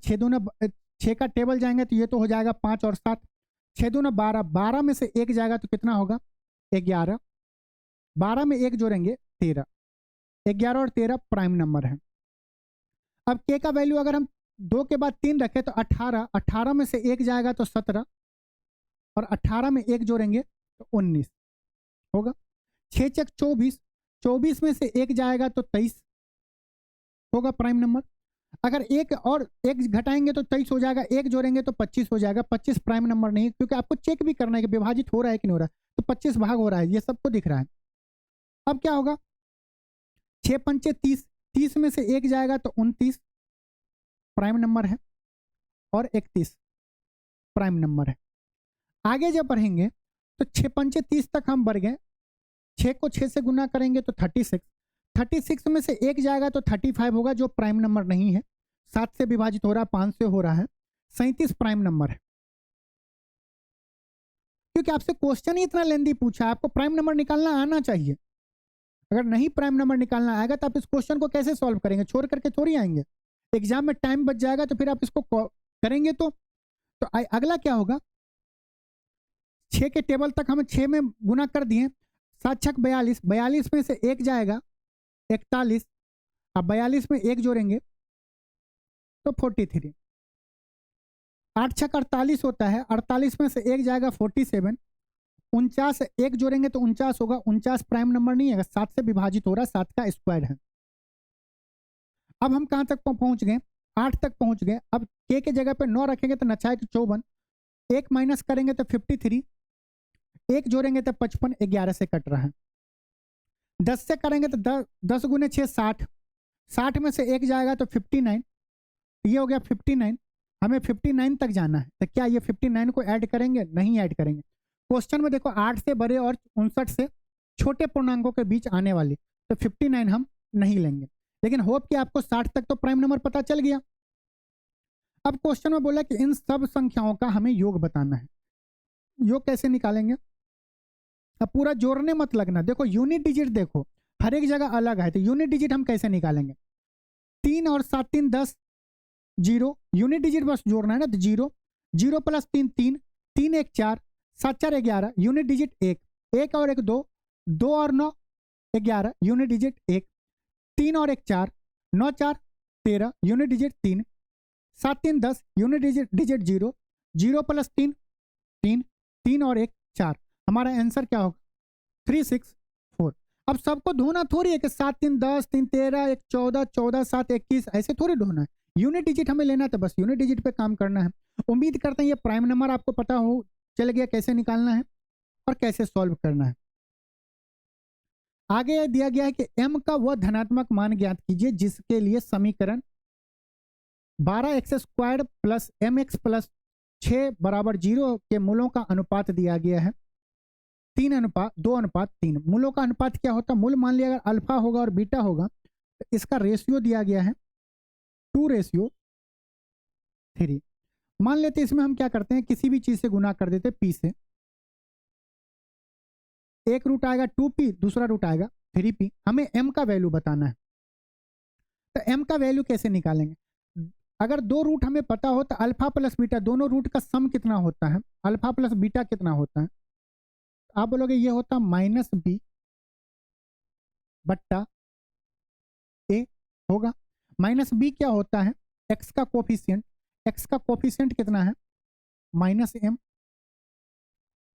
6 का टेबल जाएंगे तो ये तो हो जाएगा 5 और 7, 6 दूना 12, 12 में से 1 जाएगा तो कितना होगा 11, 12 में 1 जोड़ेंगे 13, 11 और 13 प्राइम नंबर है। अब के का वैल्यू अगर हम 2 के बाद 3 रखें तो 18, 18 में से 1 जाएगा तो 17 और 18 में 1 जोड़ेंगे तो 19 होगा। 6 चक 24, 24 में से 1 जाएगा तो 23 होगा प्राइम नंबर। अगर एक और एक घटाएंगे तो 23 हो जाएगा, एक जोड़ेंगे तो 25 हो जाएगा। 25 प्राइम नंबर नहीं, क्योंकि आपको चेक भी करना है कि विभाजित हो रहा है कि नहीं हो रहा है, तो 25 भाग हो रहा है, ये सबको दिख रहा है। अब क्या होगा, 6 पंचे 30, 30 में से 1 जाएगा तो 29 प्राइम नंबर है और 31 प्राइम नंबर है। आगे जब बढ़ेंगे तो 6 पंचे 30 तक हम बढ़ गए, 6 को 6 से गुना करेंगे तो 36, 36 में से 1 जाएगा तो 35 होगा, जो प्राइम नंबर नहीं है। 7 से विभाजित हो रहा है, 5 से हो रहा है, 37 प्राइम नंबर है। क्योंकि आपसे क्वेश्चन ही इतना लेंदी पूछा है, आपको प्राइम नंबर निकालना आना चाहिए। अगर नहीं प्राइम नंबर निकालना आएगा तो आप इस क्वेश्चन को कैसे सॉल्व करेंगे, छोड़ करके थोड़ी आएंगे। एग्जाम में टाइम बच जाएगा तो फिर आप इसको करेंगे तो अगला क्या होगा, 6 के टेबल तक हम 6 में गुना कर दिए, 7 छक 42, 42 में से 1 जाएगा 41, अब 42 में 1 जोड़ेंगे तो 43, 8 छक 48 होता है, 48 में से 1 जाएगा 47, 49 1 जोड़ेंगे तो 49 होगा, 49 प्राइम नंबर नहीं है, 7 से विभाजित हो रहा है, 7 का स्क्वायर है। अब हम कहां तक पहुंच गए, 8 तक पहुंच गए। अब के जगह पे 9 रखेंगे तो 9 छक 54, 1 माइनस करेंगे तो 53, 1 जोड़ेंगे तो 55, 11 से कट रहा है। 10 से करेंगे तो 10 गुने 6 60, 60 में से 1 जाएगा तो 59, ये हो गया 59। हमें 59 तक जाना है, तो क्या ये 59 को ऐड करेंगे, नहीं ऐड करेंगे। क्वेश्चन में देखो 8 से बड़े और 59 से छोटे पूर्णांकों के बीच आने वाली, तो 59 हम नहीं लेंगे। लेकिन होप कि आपको 60 तक तो प्राइम नंबर पता चल गया। अब क्वेश्चन में बोला कि इन सब संख्याओं का हमें योग बताना है। योग कैसे निकालेंगे, अब पूरा जोड़ने मत लगना, देखो यूनिट डिजिट देखो हर एक जगह अलग है, तो यूनिट डिजिट हम कैसे निकालेंगे, 3 और 7 3 10, 0 यूनिट डिजिट बस जोड़ना है ना, तो 0 0 प्लस 3 3, 3 1 4, 7 4 11, यूनिट डिजिट 1, 1 और 1 2, 2 और 9 11, यूनिट डिजिट 1, 3 और 1 4, 9 4 13, unit digit 3, 7 3 10, unit digit 0, 0 plus 3 3, 3 और 1 4, हमारा आंसर क्या होगा 364। अब सबको ढूंढना थोड़ी है कि 7 3 10, 3 13, 1 14, 14 7 21, ऐसे थोड़ी ढूंढना है। यूनिट डिजिट हमें लेना था, बस यूनिट डिजिट पे काम करना है। उम्मीद करते हैं ये प्राइम नंबर आपको पता हो चल गया कैसे निकालना है और कैसे सॉल्व करना है। आगे दिया गया है कि m का वह धनात्मक मान ज्ञात कीजिए जिसके लिए समीकरण 12x² प्लस mx प्लस 6 बराबर 0 के मूलों का अनुपात दिया गया है 2:3। मूलों का अनुपात क्या होता है, मूल मान लिया अगर अल्फा होगा और बीटा होगा तो इसका रेशियो दिया गया है 2:3। मान लेते इसमें हम क्या करते हैं, किसी भी चीज से गुना कर देते p से, एक रूट आएगा 2p, दूसरा रूट आएगा 3p। हमें m का वैल्यू बताना है, तो m का वैल्यू कैसे निकालेंगे, अगर 2 रूट हमें पता हो तो अल्फा प्लस बीटा दोनों रूट का सम कितना होता है, अल्फा प्लस बीटा कितना होता है, आप बोलोगे ये होता -b बट्टा a होगा। -b क्या होता है, x का कोफिशिएंट, x का कोफिशिएंट कितना है -m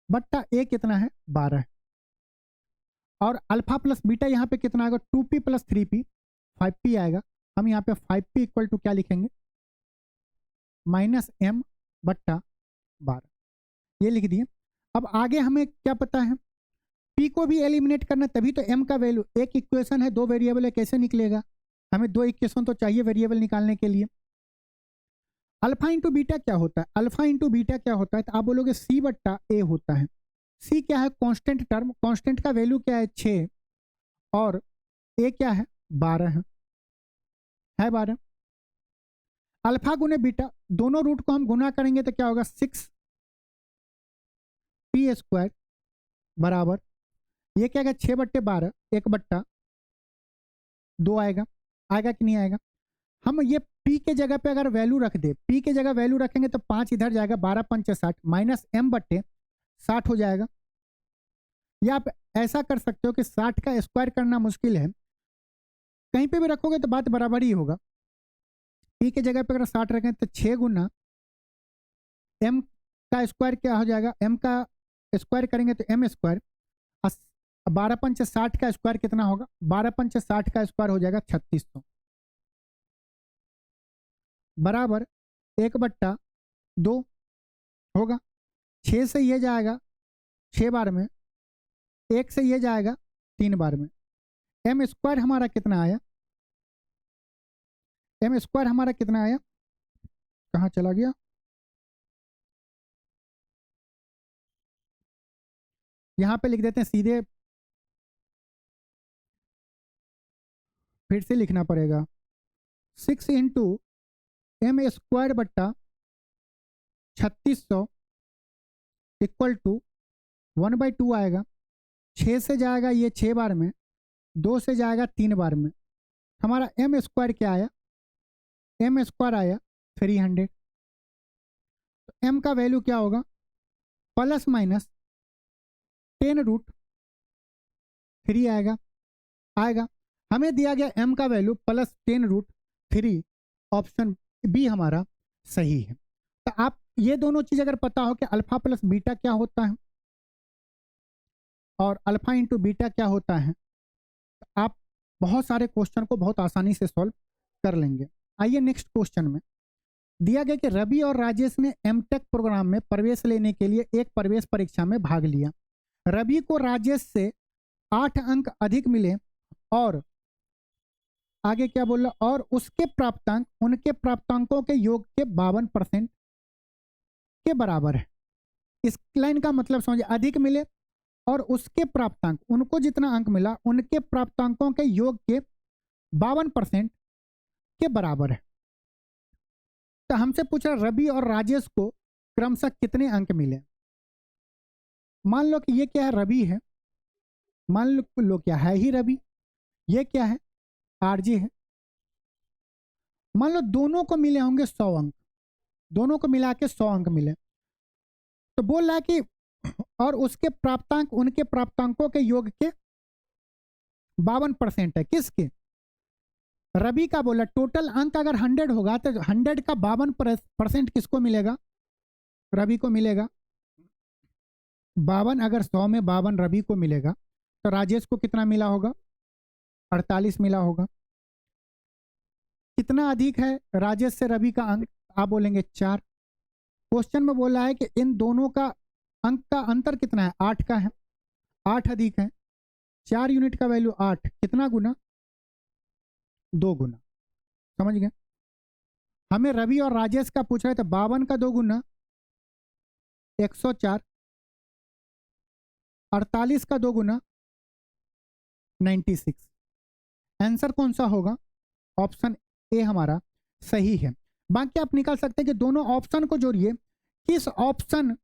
बट्टा a कितना है 12, और अल्फा प्लस बीटा यहाँ पे कितना आएगा 2p प्लस 3p 5p आएगा। हम यहाँ पे 5p इक्वल टू क्या लिखेंगे -m बट्टा 12, ये लिख दिए। अब आगे हमें क्या पता है, p को भी एलिमिनेट करना, तभी तो m का वैल्यू, एक इक्वेशन है 2 वेरिएबल है, कैसे निकलेगा, हमें 2 इक्वेशन तो चाहिए वेरिएबल निकालने के लिए। अल्फा इंटू बीटा क्या होता है, अल्फा इंटू बीटा क्या होता है, तो आप बोलोगे c बट्टा a होता है। c क्या है, कांस्टेंट टर्म, कांस्टेंट का वैल्यू क्या है 6 और a क्या है 12 है 12। अल्फा गुने बीटा, दोनों रूट को हम गुना करेंगे तो क्या होगा 6p² बराबर, ये क्या है 6/12, 1/2 आएगा, आएगा कि नहीं आएगा। हम ये p के जगह पे अगर वैल्यू रख दे, p के जगह वैल्यू रखेंगे तो 5 इधर जाएगा, 12 5 60 -m/60 हो जाएगा। या आप ऐसा कर सकते हो कि 60 का स्क्वायर करना मुश्किल है, कहीं पे भी रखोगे तो बात बराबर ही होगा। पी की जगह पे अगर 60 रखें तो 6 गुना एम का स्क्वायर क्या हो जाएगा, एम का स्क्वायर करेंगे तो एम स्क्वायर, 12 पंच 60 का स्क्वायर कितना होगा, 12 पंच 60 का स्क्वायर हो जाएगा 3600 बराबर 1/2 होगा। 6 से ये जाएगा 6 बार में, 1 से ये जाएगा 3 बार में। एम स्क्वायर हमारा कितना आया, एम स्क्वायर हमारा कितना आया, कहाँ चला गया, यहां पे लिख देते हैं सीधे, फिर से लिखना पड़ेगा, 6 इंटू एम स्क्वायर बट्टा 3600 इक्वल टू 1/2 आएगा। 6 से जाएगा ये 6 बार में, 2 से जाएगा 3 बार में। हमारा एम स्क्वायर क्या आया, एम स्क्वायर आया 300। तो एम का वैल्यू क्या होगा, प्लस माइनस 10√3 आएगा। हमें दिया गया एम का वैल्यू प्लस 10√3, ऑप्शन बी हमारा सही है। तो आप ये दोनों चीज अगर पता हो कि अल्फा प्लस बीटा क्या होता है और अल्फा इंटू बीटा क्या होता है, तो आप बहुत सारे क्वेश्चन को बहुत आसानी से सॉल्व कर लेंगे। आइए नेक्स्ट क्वेश्चन में दिया गया कि रवि और राजेश ने एमटेक प्रोग्राम में प्रवेश लेने के लिए एक प्रवेश परीक्षा में भाग लिया। रवि को राजेश से 8 अंक अधिक मिले और आगे क्या बोला, और उसके प्राप्तांक उनके प्राप्तांकों के योग के 52% के बराबर है। इस लाइन का मतलब समझिए, अधिक मिले और उसके प्राप्तांक, उनको जितना अंक मिला उनके प्राप्तांकों के योग के 52% के बराबर है। तो हमसे पूछा रवि और राजेश को क्रमशः कितने अंक मिले। मान लो कि ये क्या है, रवि है, मान लो क्या है ही रवि, ये क्या है, आरजे है। मान लो दोनों को मिले होंगे 100 अंक, दोनों को मिला के 100 अंक मिले, तो बोल रहा है कि और उसके प्राप्तांक उनके प्राप्तांकों के योग के 52% है। किसके, रवि का बोला। टोटल अंक अगर 100 होगा तो 100 का 52% किसको मिलेगा, रवि को मिलेगा। 52 अगर 100 में 52 रवि को मिलेगा तो राजेश को कितना मिला होगा, 48 मिला होगा। कितना अधिक है राजेश से रवि का अंक, आप बोलेंगे 4। क्वेश्चन में बोला है कि इन दोनों का अंक का अंतर कितना है, 8 का है, 8 अधिक है। 4 यूनिट का वैल्यू 8, कितना गुना, 2 गुना। समझ गए। हमें रवि और राजेश का पूछ रहे थे, 52 का 2 गुना 104, 48 का 2 गुना 96। आंसर कौन सा होगा, ऑप्शन ए हमारा सही है। बाकी आप निकाल सकते हैं कि दोनों ऑप्शन को जोड़िए, किस ऑप्शन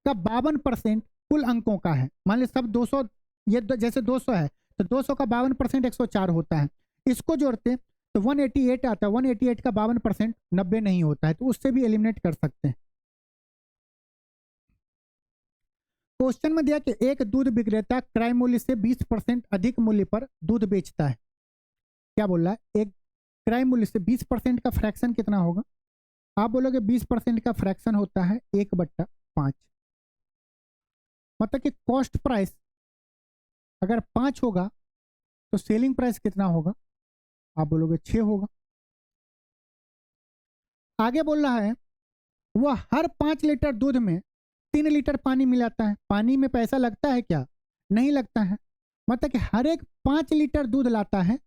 का 52% कुल अंकों का है। मान लीजिए सब 200, ये जैसे 200 है तो 200 का 52% 104 होता है। इसको जोड़ते तो 188 आता है, 188 का 52% 90 नहीं होता है, तो उससे भी एलिमिनेट कर सकते हैं। क्वेश्चन में दिया कि एक दूध विक्रेता क्रय मूल्य से 20% अधिक मूल्य पर दूध बेचता है। क्या बोल रहा है, एक क्रय मूल्य से 20% का फ्रैक्शन कितना होगा। आप बोलोगे 20% का फ्रैक्शन होता है 1/5। मतलब कि कॉस्ट प्राइस अगर 5 होगा तो सेलिंग प्राइस कितना होगा, आप बोलोगे 6 होगा। आगे बोल रहा है वह हर 5 लीटर दूध में 3 लीटर पानी मिलाता है। पानी में पैसा लगता है क्या, नहीं लगता है। मतलब कि हर एक 5 लीटर दूध लाता है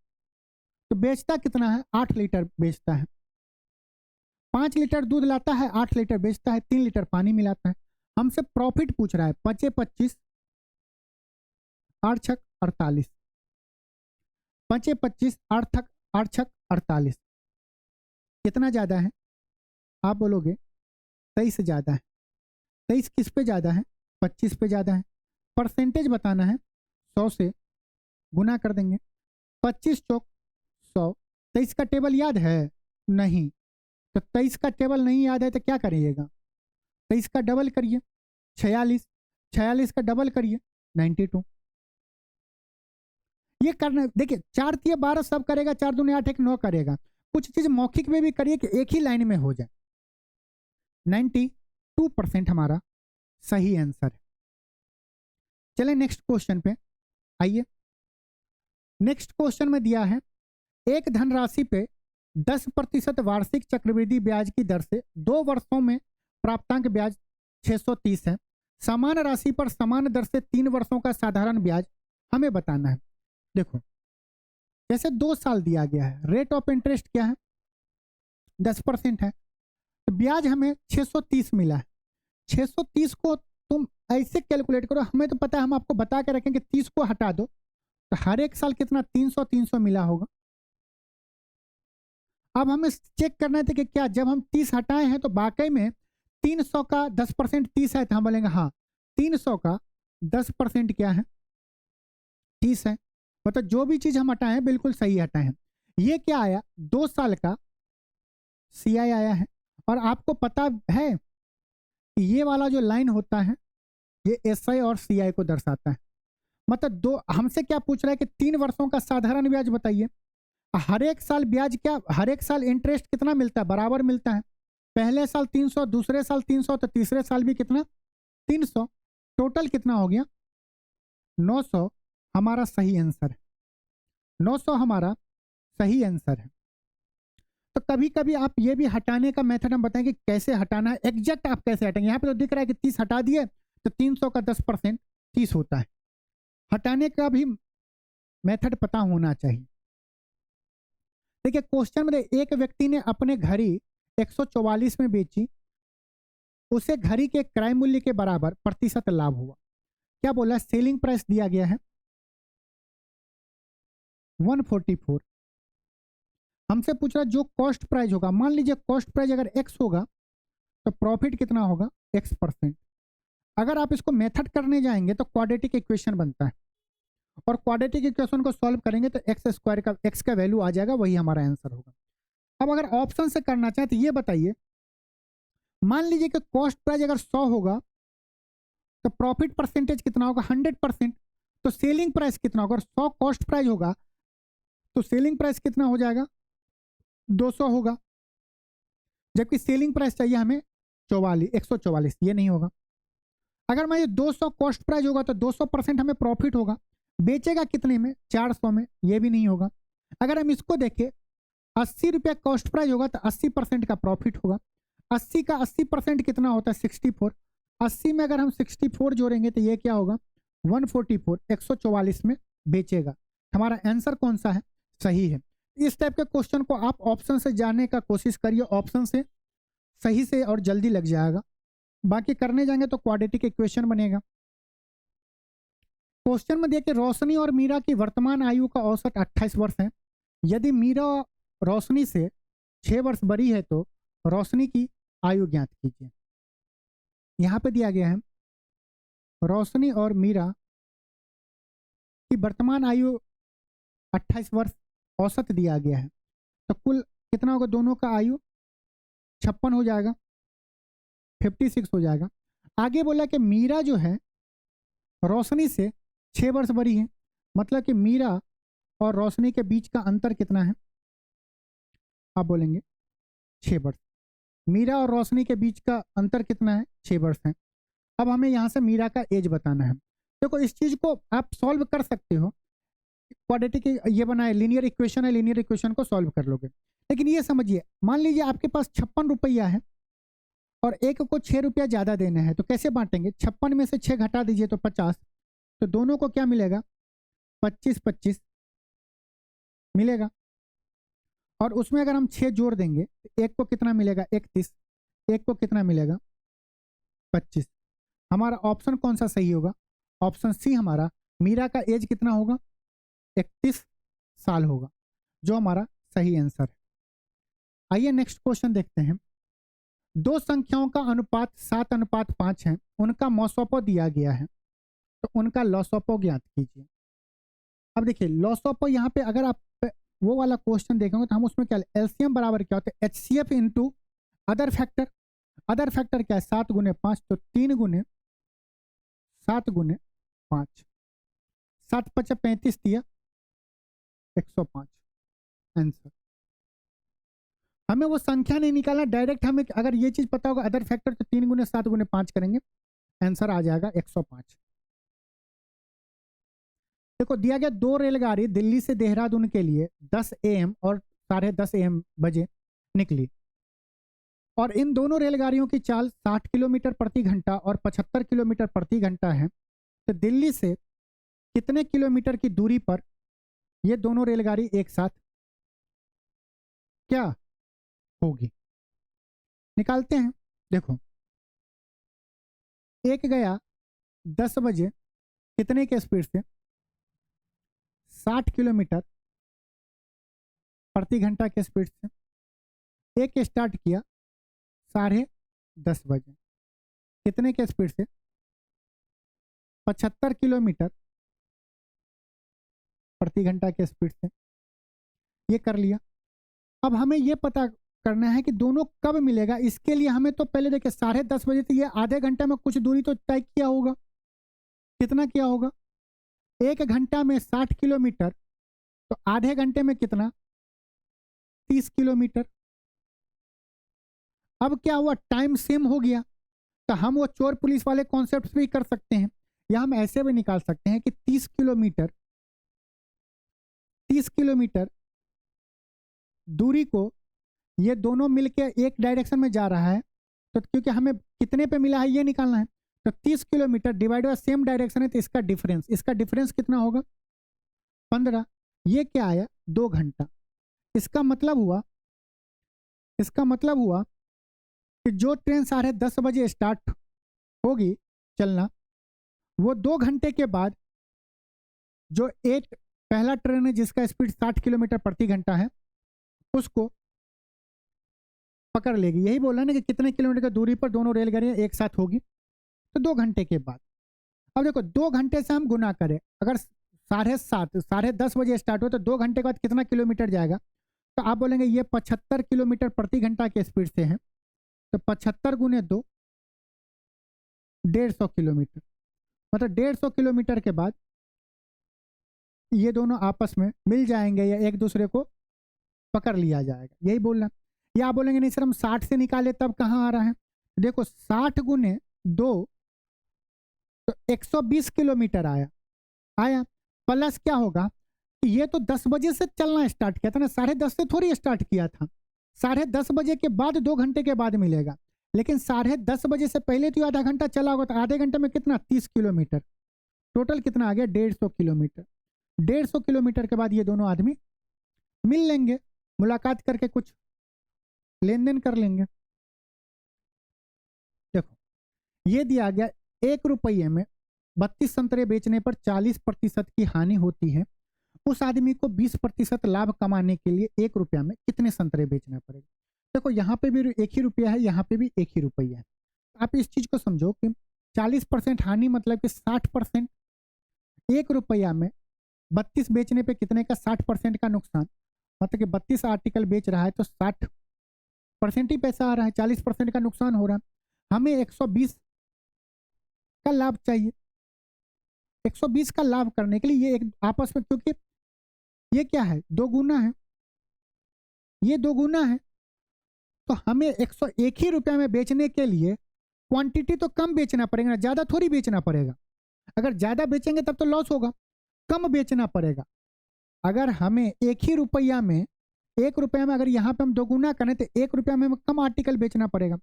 तो बेचता कितना है, 8 लीटर बेचता है। 5 लीटर दूध लाता है, 8 लीटर बेचता है, 3 लीटर पानी मिलाता है। हमसे प्रॉफिट पूछ रहा है, 5 25 8 छक 48, 5 25 8 छक 48, कितना ज्यादा है, आप बोलोगे 23 से ज्यादा है। 23 किस पे ज्यादा है, 25 पे ज्यादा है। परसेंटेज बताना है, 100 से गुना कर देंगे। 25 चौक 100। 23 का टेबल याद है, नहीं, तो 23 का टेबल नहीं याद है तो क्या करिएगा, 23 का डबल करिए 46, 46 का डबल करिए 92। ये करना, देखिए 4 तिया 12 सब करेगा, 4 दूनी 8 1 9 करेगा। कुछ चीज मौखिक में भी करिए कि एक ही लाइन में हो जाए। 92% हमारा सही आंसर है। चले नेक्स्ट क्वेश्चन पे आइए। नेक्स्ट क्वेश्चन में दिया है एक धनराशि पे 10% वार्षिक चक्रवृद्धि ब्याज की दर से 2 वर्षों में प्राप्तांक ब्याज 630 है। समान राशि पर समान दर से 3 वर्षों का साधारण ब्याज हमें बताना है। देखो जैसे 2 साल दिया गया है, रेट ऑफ इंटरेस्ट क्या है 10% है, तो ब्याज हमें 630 मिला है। 630 को तुम ऐसे कैलकुलेट करो, हमें तो पता है, हम आपको बता के रखें कि 30 को हटा दो तो हर एक साल कितना 300 300 मिला होगा। अब हमें चेक करना था कि क्या जब हम 30 हटाए हैं तो वाकई में 300 का 10% 30 है, तो हम बोलेंगे हाँ 300 का 10% क्या है 30 है। मतलब जो भी चीज हम हटाए हैं बिल्कुल सही हटाए हैं। ये क्या आया 2 साल का सीआई आया है। और आपको पता है कि ये वाला जो लाइन होता है ये एसआई और सीआई को दर्शाता है। मतलब दो, हमसे क्या पूछ रहा है कि 3 वर्षों का साधारण ब्याज बताइए। हर एक साल ब्याज क्या, हर एक साल इंटरेस्ट कितना मिलता है, बराबर मिलता है। पहले साल 300, दूसरे साल 300, तो तीसरे साल भी कितना 300, टोटल कितना हो गया 900 हमारा सही आंसर है। 900 हमारा सही आंसर है। तो कभी कभी आप ये भी हटाने का मेथड हम बताएंगे कैसे हटाना है, एग्जैक्ट आप कैसे हटाएंगे। यहाँ पे तो दिख रहा है कि 30 हटा दिए तो 300 का 10% 30 होता है। हटाने का भी मेथड पता होना चाहिए। देखिए क्वेश्चन में एक व्यक्ति ने अपने घड़ी 144 में बेची, उसे घड़ी के क्रय मूल्य के बराबर प्रतिशत लाभ हुआ। क्या बोला, सेलिंग प्राइस दिया गया है 144। हमसे पूछ रहा जो कॉस्ट प्राइस होगा, मान लीजिए कॉस्ट प्राइस अगर x होगा तो प्रॉफिट कितना होगा x%। अगर आप इसको मेथड करने जाएंगे तो क्वाड्रेटिक इक्वेशन बनता है, और क्वाड्रेटिक इक्वेशन को सॉल्व करेंगे तो एक्स स्क्वायर का x का वैल्यू आ जाएगा, वही हमारा आंसर होगा। अब अगर ऑप्शन से करना चाहें तो ये बताइए, मान लीजिए कि कॉस्ट प्राइस अगर 100 होगा तो प्रॉफिट परसेंटेज कितना होगा 100%। तो सेलिंग प्राइस कितना होगा, 100 कॉस्ट प्राइस होगा तो सेलिंग प्राइस कितना हो जाएगा 200 होगा, जबकि सेलिंग प्राइस चाहिए हमें 144, ये नहीं होगा। अगर मैं ये 200 कॉस्ट प्राइस होगा तो 200% हमें प्रॉफिट होगा, बेचेगा कितने में 400 में, ये भी नहीं होगा। अगर हम इसको देखें 80 रुपया कॉस्ट प्राइस होगा तो 80% का प्रॉफिट होगा। 80 का 80% कितना होता है 64। 80 में अगर हम 64 जोड़ेंगे तो ये क्या होगा 144, 144 में बेचेगा। हमारा आंसर कौन सा है, सही है। इस टाइप के क्वेश्चन को आप ऑप्शन से जानने का कोशिश करिए, ऑप्शन से सही से और जल्दी लग जाएगा। बाकी करने जाएंगे तो क्वाड्रेटिक इक्वेशन बनेगा। क्वेश्चन में देखिए रोशनी और मीरा की वर्तमान आयु का औसत 28 वर्ष है। यदि मीरा रोशनी से 6 वर्ष बड़ी है तो रोशनी की आयु ज्ञात कीजिए। यहाँ पे दिया गया है रोशनी और मीरा की वर्तमान आयु 28 वर्ष औसत दिया गया है, तो कुल कितना होगा, दोनों का आयु 56 हो जाएगा, 56 हो जाएगा। आगे बोला कि मीरा जो है रोशनी से 6 वर्ष बड़ी है, मतलब कि मीरा और रोशनी के बीच का अंतर कितना है, आप बोलेंगे 6 वर्ष। मीरा और रोशनी के बीच का अंतर कितना है 6 वर्ष है। अब हमें यहाँ से मीरा का एज बताना है। देखो इस चीज को आप सॉल्व कर सकते हो, क्वाड्रेटिक ये बना है, लीनियर इक्वेशन है, लीनियर इक्वेशन को सॉल्व कर लोगे। लेकिन ये समझिए, मान लीजिए आपके पास 56 रुपया है और एक को 6 रुपया ज्यादा देना है, तो कैसे बांटेंगे, 56 में से 6 घटा दीजिए तो 50, तो दोनों को क्या मिलेगा 25-25 मिलेगा। और उसमें अगर हम 6 जोड़ देंगे तो एक को कितना मिलेगा 31, एक को कितना मिलेगा 25। हमारा ऑप्शन कौन सा सही होगा, ऑप्शन सी हमारा मीरा का एज कितना होगा 31 साल होगा, जो हमारा सही आंसर है। आइए नेक्स्ट क्वेश्चन देखते हैं। दो संख्याओं का अनुपात 7:5 है, उनका मौसोपो दिया गया है, तो उनका लॉसोपो ज्ञात कीजिए। अब देखिए लॉसोपो यहाँ पे अगर आप वो वाला क्वेश्चन देखेंगे तो हम उसमें क्या एलसीएम बराबर क्या होता है HCF into other factor. Other factor क्या है 7 गुने 5, तो 3 गुने 7 गुने 5, 7 × 5 = 35 दिया, 105 आंसर। हमें वो संख्या नहीं निकालना, डायरेक्ट हमें अगर ये चीज पता होगा अदर फैक्टर तो 3 गुने 7 गुने 5 करेंगे, आंसर आ जाएगा 105। देखो दिया गया 2 रेलगाड़ी दिल्ली से देहरादून के लिए 10 AM और 10:30 AM बजे निकली और इन दोनों रेलगाड़ियों की चाल 60 किलोमीटर प्रति घंटा और 75 किलोमीटर प्रति घंटा है, तो दिल्ली से कितने किलोमीटर की दूरी पर ये दोनों रेलगाड़ी एक साथ क्या होगी? निकालते हैं। देखो एक गया 10 बजे कितने के स्पीड से? 60 किलोमीटर प्रति घंटा के स्पीड से। एक स्टार्ट किया 10:30 बजे कितने के स्पीड से? 75 किलोमीटर प्रति घंटा के स्पीड से। ये कर लिया। अब हमें ये पता करना है कि दोनों कब मिलेगा। इसके लिए हमें तो पहले देखिए 10:30 बजे से ये आधे घंटे में कुछ दूरी तो तय किया होगा। कितना किया होगा? 1 घंटा में 60 किलोमीटर, तो आधे घंटे में कितना? 30 किलोमीटर। अब क्या हुआ? टाइम सेम हो गया, तो हम वो चोर पुलिस वाले कॉन्सेप्ट भी कर सकते हैं, या हम ऐसे भी निकाल सकते हैं कि 30 किलोमीटर दूरी को ये दोनों मिलके एक डायरेक्शन में जा रहा है, तो क्योंकि हमें कितने पे मिला है ये निकालना है, तो 30 kilometre divide by same direction है, तो इसका डिफरेंस कितना होगा? 15। ये क्या आया? 2 घंटा। इसका मतलब हुआ कि जो ट्रेन 10:30 बजे स्टार्ट होगी चलना, वो 2 घंटे के बाद जो एक पहला ट्रेन है जिसका स्पीड 60 किलोमीटर प्रति घंटा है उसको पकड़ लेगी। यही बोला ना कि कितने किलोमीटर की दूरी पर दोनों रेलगाड़ियां एक साथ होगी, तो 2 घंटे के बाद। अब देखो 2 घंटे से हम गुना करें, अगर 10:30 बजे स्टार्ट हो तो 2 घंटे के बाद कितना किलोमीटर जाएगा? तो आप बोलेंगे ये 75 किलोमीटर प्रति घंटा के स्पीड से है, तो 75 गुने 2 150 किलोमीटर। मतलब 150 किलोमीटर के बाद ये दोनों आपस में मिल जाएंगे या एक दूसरे को पकड़ लिया जाएगा, यही बोलना। या आप बोलेंगे नहीं सर हम 60 से निकाले तब कहाँ आ रहा है? देखो 60 गुने 2 तो 120 किलोमीटर आया। प्लस क्या होगा कि ये तो 10 बजे से चलना स्टार्ट किया था ना, 10:30 से थोड़ी स्टार्ट किया था। 10:30 बजे के बाद 2 घंटे के बाद मिलेगा, लेकिन 10:30 बजे से पहले तो आधा घंटा चला होगा, तो आधे घंटे में कितना? 30 किलोमीटर। टोटल कितना आ गया? 150 किलोमीटर। 150 किलोमीटर के बाद ये दोनों आदमी मिल लेंगे, मुलाकात करके कुछ लेन देन कर लेंगे। देखो ये दिया गया 1 रुपये में 32 संतरे बेचने पर 40% की हानि होती है। उस आदमी को 20% लाभ कमाने के लिए 1 रुपया में कितने संतरे बेचना पड़ेगा? देखो यहाँ पे भी 1 ही रुपया है, यहाँ पे भी 1 ही रुपया है। आप इस चीज को समझो कि 40% हानि मतलब कि 60%। 1 रुपया में 32 बेचने पे कितने का? 60% का नुकसान। मतलब कि 32 आर्टिकल बेच रहा है तो 60% ही पैसा आ रहा है, 40% का नुकसान हो रहा है। हमें 120 का लाभ चाहिए। 120 का लाभ करने के लिए ये एक आपस में, क्योंकि ये क्या है? 2 गुना है, ये 2 गुना है, तो हमें 101 ही रुपया में बेचने के लिए क्वांटिटी तो कम बेचना पड़ेगा ना, ज्यादा थोड़ी बेचना पड़ेगा। अगर ज्यादा बेचेंगे तब तो लॉस होगा, कम बेचना पड़ेगा। अगर हमें 1 ही रुपया में 1 रुपया में अगर यहाँ पे हम 2 गुना करें तो 1 रुपया में हमें कम आर्टिकल बेचना पड़ेगा।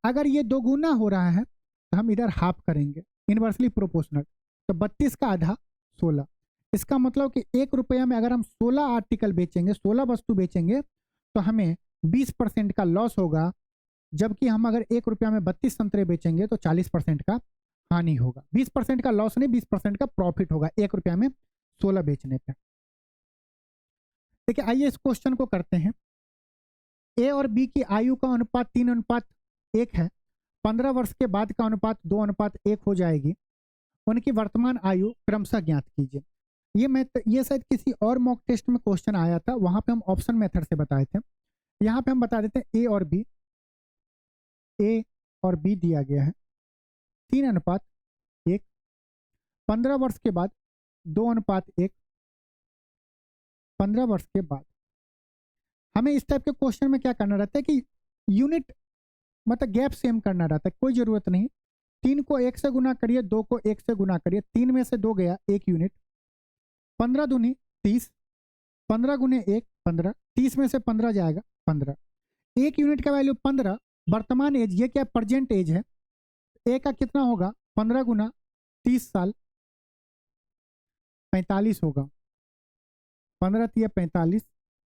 अगर ये 2 गुना हो रहा है तो हम इधर हाफ करेंगे, इनवर्सली प्रोपोर्शनल। तो 32 का आधा 16। इसका मतलब कि 1 रुपया में अगर हम 16 आर्टिकल बेचेंगे, 16 वस्तु बेचेंगे, तो हमें 20% का लॉस होगा। जबकि हम अगर 1 रुपया में 32 संतरे बेचेंगे तो 40% का हानि होगा। 20% का लॉस नहीं, 20% का प्रॉफिट होगा 1 रुपया में 16 बेचने पे। देखिए आइए इस क्वेश्चन को करते हैं। ए और बी की आयु का अनुपात 3:1 है। 15 वर्ष के बाद का अनुपात 2:1 हो जाएगी। उनकी वर्तमान आयु क्रमशः ज्ञात कीजिए। ये शायद किसी और मॉक टेस्ट में क्वेश्चन आया था, वहां पे हम ऑप्शन मेथड से बताए थे। यहाँ पे हम बता देते हैं ए और बी दिया गया है 3:1। 15 वर्ष के बाद 2:1। 15 वर्ष के बाद। हमें इस टाइप के क्वेश्चन में क्या करना रहता है कि यूनिट मतलब गैप सेम करना रहता है, कोई ज़रूरत नहीं। 3 को 1 से गुना करिए, 2 को 1 से गुना करिए, 3 में से 2 गया 1 यूनिट, 15 दूनी 30, 15 गुने 1 15, 30 में से 15 जाएगा 15, 1 यूनिट का वैल्यू 15। वर्तमान एज, ये क्या प्रेजेंट एज है, ए का कितना होगा 15 गुना 30 साल 45 होगा, 15 तिया 45,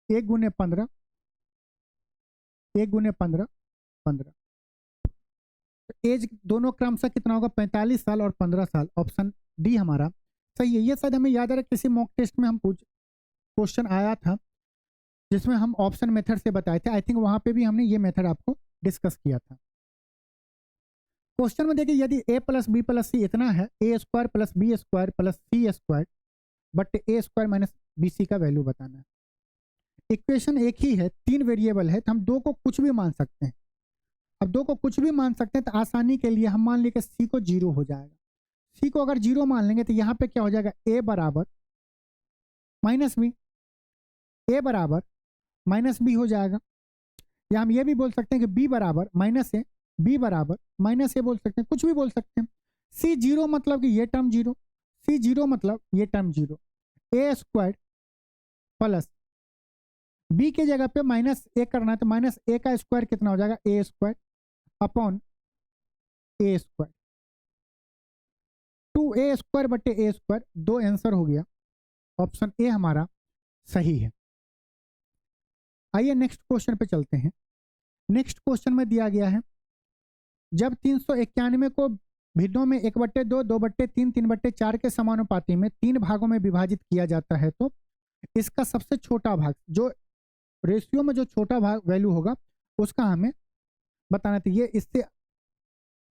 1 गुने 15, 1 गुने 15 15, एज दोनों क्रमशः कितना होगा 45 साल और 15 साल। ऑप्शन डी हमारा सही है। ये शायद हमें याद है किसी मॉक टेस्ट में हम क्वेश्चन आया था जिसमें हम ऑप्शन मेथड से बताए थे। आई थिंक वहां पे भी हमने ये मेथड आपको डिस्कस किया था। क्वेश्चन में देखिए, यदि a plus B plus C इतना है, A square plus B square plus C square but A square minus B C का वैल्यू बताना है। इक्वेशन एक ही है, 3 वेरिएबल है, तो हम 2 को कुछ भी मान सकते हैं। अब 2 को कुछ भी मान सकते हैं तो आसानी के लिए हम मान लेंगे सी को 0 हो जाएगा। सी को अगर 0 मान लेंगे तो यहाँ पे क्या हो जाएगा, ए बराबर माइनस बी, ए बराबर माइनस बी हो जाएगा। या हम ये भी बोल सकते हैं कि बी बराबर माइनस ए, बी बराबर माइनस ए बोल सकते हैं, कुछ भी बोल सकते हैं। सी 0 मतलब कि ये टर्म 0, सी 0 मतलब ये टर्म 0, ए स्क्वायर प्लस बी के जगह पे माइनस ए करना है तो माइनस ए का स्क्वायर कितना हो जाएगा, ए स्क्वायर अपॉन ए स्क्वायर, 2a स्क्वायर बटे ए स्क्वायर, 2 आंसर हो गया। ऑप्शन ए हमारा सही है। आइए नेक्स्ट क्वेश्चन पे चलते हैं। नेक्स्ट क्वेश्चन में दिया गया है, जब 391 को भिन्नों में 1/2, 2/3, 3/4 के समानुपाती में 3 भागों में विभाजित किया जाता है तो इसका सबसे छोटा भाग, जो रेशियो में जो छोटा भाग वैल्यू होगा उसका हमें बताना था। ये इससे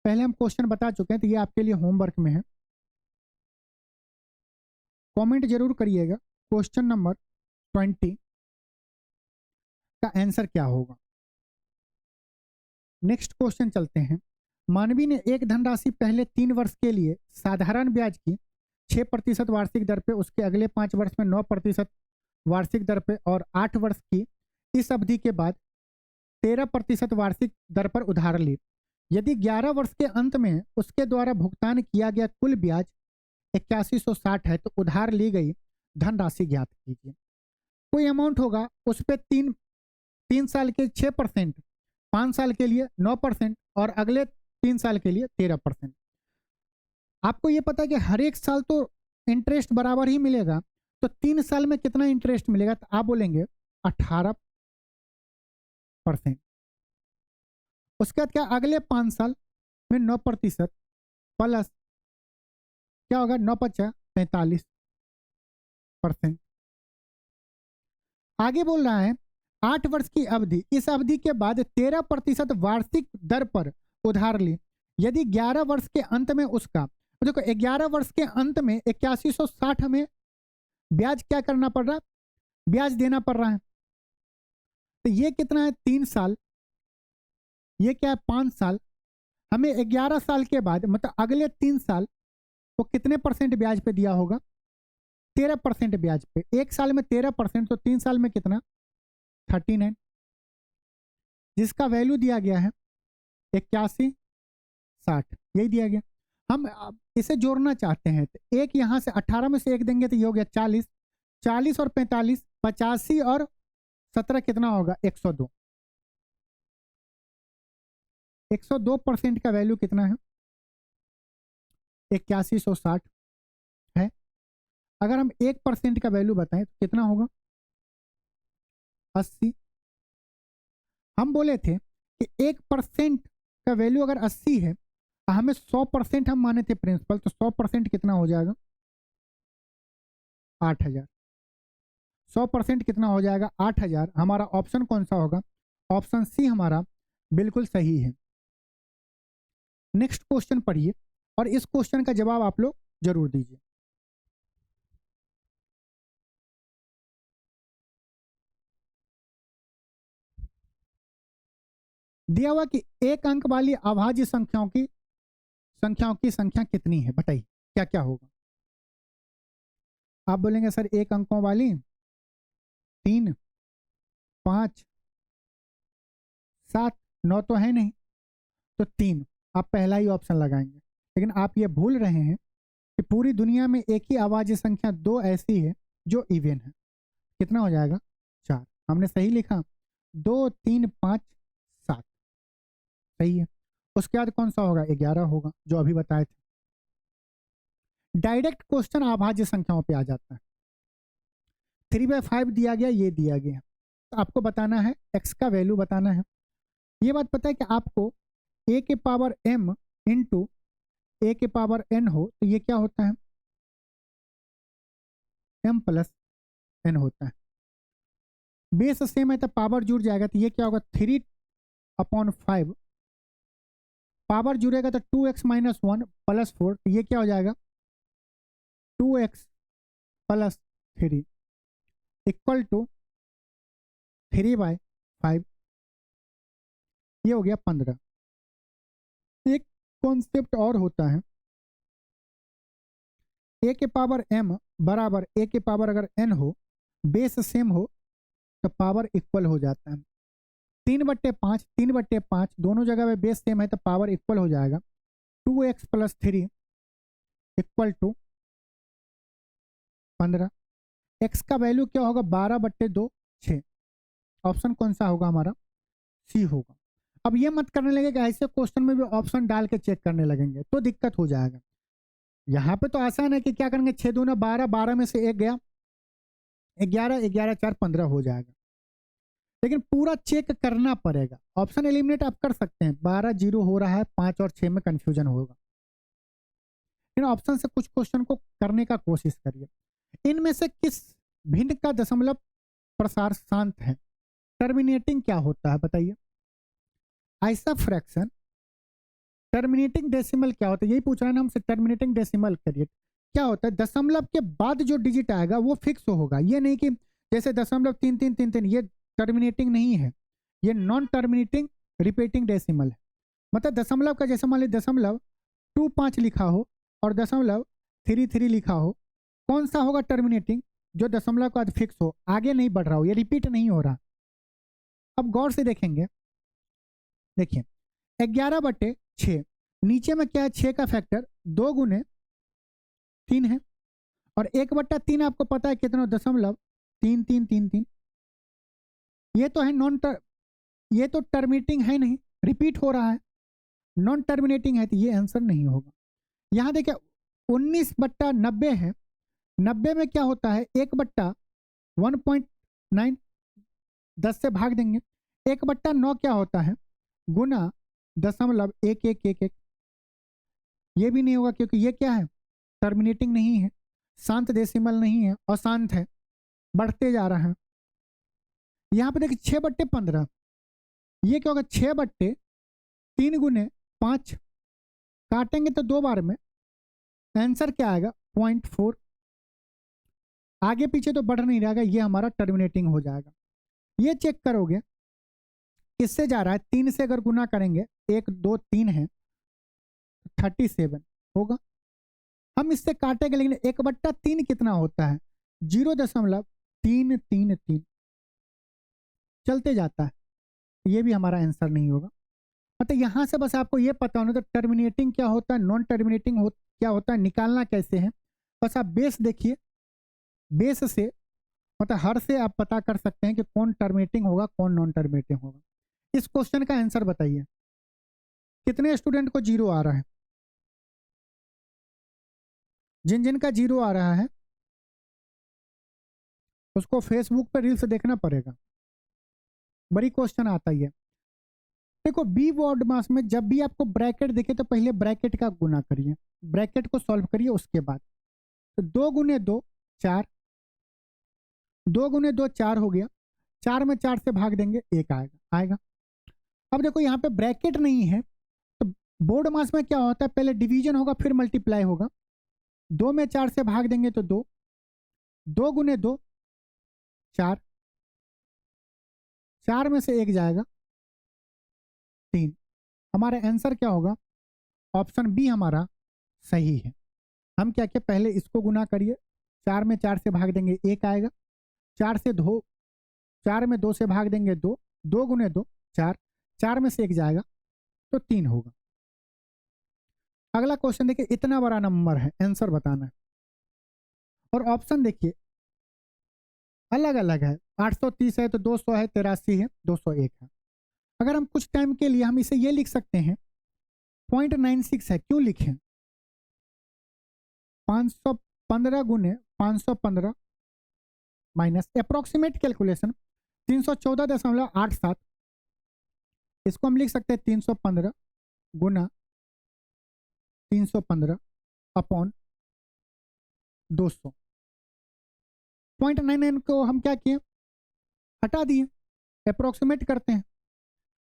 पहले हम क्वेश्चन बता चुके हैं तो ये आपके लिए होमवर्क में है, कमेंट जरूर करिएगा क्वेश्चन नंबर 20 का आंसर क्या होगा। नेक्स्ट क्वेश्चन चलते हैं। मानवी ने एक धनराशि पहले 3 वर्ष के लिए साधारण ब्याज की 6% वार्षिक दर पे, उसके अगले 5 वर्ष में 9% वार्षिक दर पे और 8 वर्ष की इस अवधि के बाद 13% वार्षिक दर पर उधार ली। यदि 11 वर्ष के अंत में उसके द्वारा भुगतान किया गया कुल ब्याज 8160 है तो उधार ली गई धनराशि ज्ञात कीजिए। कोई अमाउंट होगा, उस पर 3 साल के 6%, 5 साल के लिए 9% और अगले 3 साल के लिए 13%। आपको ये पता है कि हर एक साल तो इंटरेस्ट बराबर ही मिलेगा, तो 3 साल में कितना इंटरेस्ट मिलेगा, तो आप बोलेंगे 18%। उसके बाद क्या, अगले 5 साल में 9% प्लस क्या होगा, 9×5 45%। आगे बोल रहा है 8 वर्ष की अवधि, इस अवधि के बाद 13% वार्षिक दर पर उधार ली। यदि 11 वर्ष के अंत में उसका, देखो 11 वर्ष के अंत में 8160 में ब्याज क्या करना पड़ रहा है, ब्याज देना पड़ रहा है। तो ये कितना है, 3 साल, ये क्या है 5 साल। हमें 11 साल के बाद मतलब अगले 3 साल वो कितने परसेंट ब्याज पे दिया होगा, 13% ब्याज पे। एक साल में 13% तो 3 साल में कितना, 39, जिसका वैल्यू दिया गया है 8160, यही दिया गया। हम इसे जोड़ना चाहते हैं तो एक यहाँ से 18 में से 1 देंगे तो ये हो गया 40, 40 और 45, 85 और 17 कितना होगा, 102। 102% का वैल्यू कितना है, 8160 है। अगर हम 1% का वैल्यू बताएं तो कितना होगा, 80। हम बोले थे कि 1% का वैल्यू अगर 80 है, हमें 100% हम माने थे प्रिंसिपल, तो 100% कितना हो जाएगा, 8000। 100% कितना हो जाएगा, 8000। हमारा ऑप्शन कौन सा होगा, ऑप्शन सी हमारा बिल्कुल सही है। नेक्स्ट क्वेश्चन पढ़िए और इस क्वेश्चन का जवाब आप लोग जरूर दीजिए। दिया हुआ कि एक अंक वाली अभाज्य संख्याओं की संख्या कितनी है, बताइए क्या क्या होगा। आप बोलेंगे सर एक अंकों वाली 3 5 7 9 तो है नहीं, तो 3 आप पहला ही ऑप्शन लगाएंगे। लेकिन आप ये भूल रहे हैं कि पूरी दुनिया में एक ही आवाज़ संख्या 2 ऐसी है जो इवन है। कितना हो जाएगा? 4। हमने सही लिखा, 2 3 5 7 सही है। उसके बाद कौन सा होगा? 11 होगा, जो अभी बताए थे। डायरेक्ट क्वेश्चन अभाज्य संख्याओं पे आ जाता है। 3/5 दिया गया, ये दिया गया, तो आपको बताना है x का वैल्यू बताना है। ये बात पता है कि आपको a के पावर m इंटू a के पावर n हो तो ये क्या होता है? m प्लस n होता है। बेस सेम है तो पावर जुड़ जाएगा, तो ये क्या होगा? 3/5। पावर जुड़ेगा तो 2x - 1 + 4, तो ये क्या हो जाएगा? 2x + 3 equal to 3/5। ये हो गया 15। एक कॉन्सेप्ट और होता है, a के पावर m बराबर a के पावर अगर n हो, बेस सेम हो, तो पावर इक्वल हो जाता है। 3/5 दोनों जगह में बेस सेम है तो पावर इक्वल हो जाएगा। 2x + 3 equal to 15। x का वैल्यू क्या होगा? 12/2 6। ऑप्शन कौन सा होगा हमारा? सी होगा। अब ये मत करने लगे कि ऐसे क्वेश्चन में भी ऑप्शन डाल के चेक करने लगेंगे तो दिक्कत हो जाएगा। यहाँ पे तो आसान है कि क्या करेंगे, 6 दूना 12, 12 में से 1 गया, 11, 11 4 15 हो जाएगा। लेकिन पूरा चेक करना पड़ेगा। ऑप्शन एलिमिनेट आप कर सकते हैं, 12 0 हो रहा है, 5 और 6 में कंफ्यूजन होगा। इन ऑप्शन से कुछ क्वेश्चन को करने का कोशिश करिए। इनमें से किस भिन्न का दशमलव प्रसार शांत है? टर्मिनेटिंग क्या होता है बताइए? ऐसा फ्रैक्शन, टर्मिनेटिंग डेसिमल क्या होता है? यही पूछ रहा है ना हमसे, टर्मिनेटिंग डेसिमल करिए। क्या होता है? दशमलव के बाद जो डिजिट आएगा वो फिक्स होगा। ये नहीं कि जैसे 0.3333, ये टर्मिनेटिंग नहीं है, ये नॉन टर्मिनेटिंग रिपीटिंग डेसिमल है। मतलब दशमलव का जैसे मान लीजिए 0.25 लिखा हो और 0.33 लिखा हो, कौन सा होगा टर्मिनेटिंग? जो दशमलव के बाद फिक्स हो, आगे नहीं बढ़ रहा हो, ये रिपीट नहीं हो रहा। अब गौर से देखेंगे, देखिए 11/6, नीचे में क्या है? 6 का फैक्टर 2 गुने 3 है, और 1/3 आपको पता है कितना? 0.3333। ये तो है ये तो टर्मिनेटिंग है नहीं, रिपीट हो रहा है। नॉन टर्मिनेटिंग है तो ये आंसर नहीं होगा। यहाँ देखिए 19/90 है, 90 में क्या होता है? 1/1.9, 10 से भाग देंगे। 1/9 क्या होता है? गुना 0.1111। ये भी नहीं होगा क्योंकि ये क्या है? टर्मिनेटिंग नहीं है, शांत डेसिमल नहीं है, अशांत है, बढ़ते जा रहा है। यहाँ पे देखिए 6/15, ये क्या होगा? 6/3 गुने 5, काटेंगे तो 2 बार में, आंसर क्या आएगा? 0.4। आगे पीछे तो बढ़ नहीं रहेगा, ये हमारा टर्मिनेटिंग हो जाएगा। ये चेक करोगे किससे जा रहा है? 3 से अगर गुना करेंगे, 1 2 3 है, 37 होगा। हम इससे काटेंगे, लेकिन 1/3 कितना होता है? 0.333। चलते जाता है, ये भी हमारा आंसर नहीं होगा। मतलब यहाँ से बस आपको ये पता होना, तो टर्मिनेटिंग क्या होता है, नॉन टर्मिनेटिंग क्या होता है, निकालना कैसे है। बस आप बेस देखिए, बेस से मतलब हर से आप पता कर सकते हैं कि कौन टर्मिनेटिंग होगा, कौन नॉन टर्मिनेटिंग होगा। इस क्वेश्चन का आंसर बताइए, कितने स्टूडेंट को 0 आ रहा है? जिन जिन का 0 आ रहा है उसको फेसबुक पे रील्स देखना पड़ेगा, बड़ी क्वेश्चन आता ही है। देखो बी बोर्ड मास में जब भी आपको ब्रैकेट दिखे तो पहले ब्रैकेट का गुना करिए, ब्रैकेट को सॉल्व करिए, उसके बाद तो 2 गुने 2 4, 2 गुने 2 4 हो गया, 4 में 4 से भाग देंगे, 1 आएगा। अब देखो यहाँ पे ब्रैकेट नहीं है तो बोर्ड मास में क्या होता है? पहले डिवीजन होगा फिर मल्टीप्लाई होगा। 2 में 4 से भाग देंगे तो 2, 2 गुने 2 4, 4 में से 1 जाएगा 3। हमारा आंसर क्या होगा? ऑप्शन बी हमारा सही है। हम क्या किया? पहले इसको गुना करिए, 4 में 4 से भाग देंगे, 1 आएगा, 4 से 2 4 में 2 से भाग देंगे 2, 2 गुने 2 4, 4 में से 1 जाएगा तो 3 होगा। अगला क्वेश्चन देखिए, इतना बड़ा नंबर है, आंसर बताना है। और ऑप्शन देखिए अलग अलग है, 830 है तो 200 है, 83 है, 201 है। अगर हम कुछ टाइम के लिए हम इसे ये लिख सकते हैं 0.96 है, क्यों लिखें? 515 गुने 515 माइनस अप्रोक्सीमेट कैलकुलेशन 314.87, इसको हम लिख सकते हैं 315 गुना 315 अपॉन 200। 0.99 को हम क्या किए, हटा दिए, अप्रोक्सीमेट करते हैं।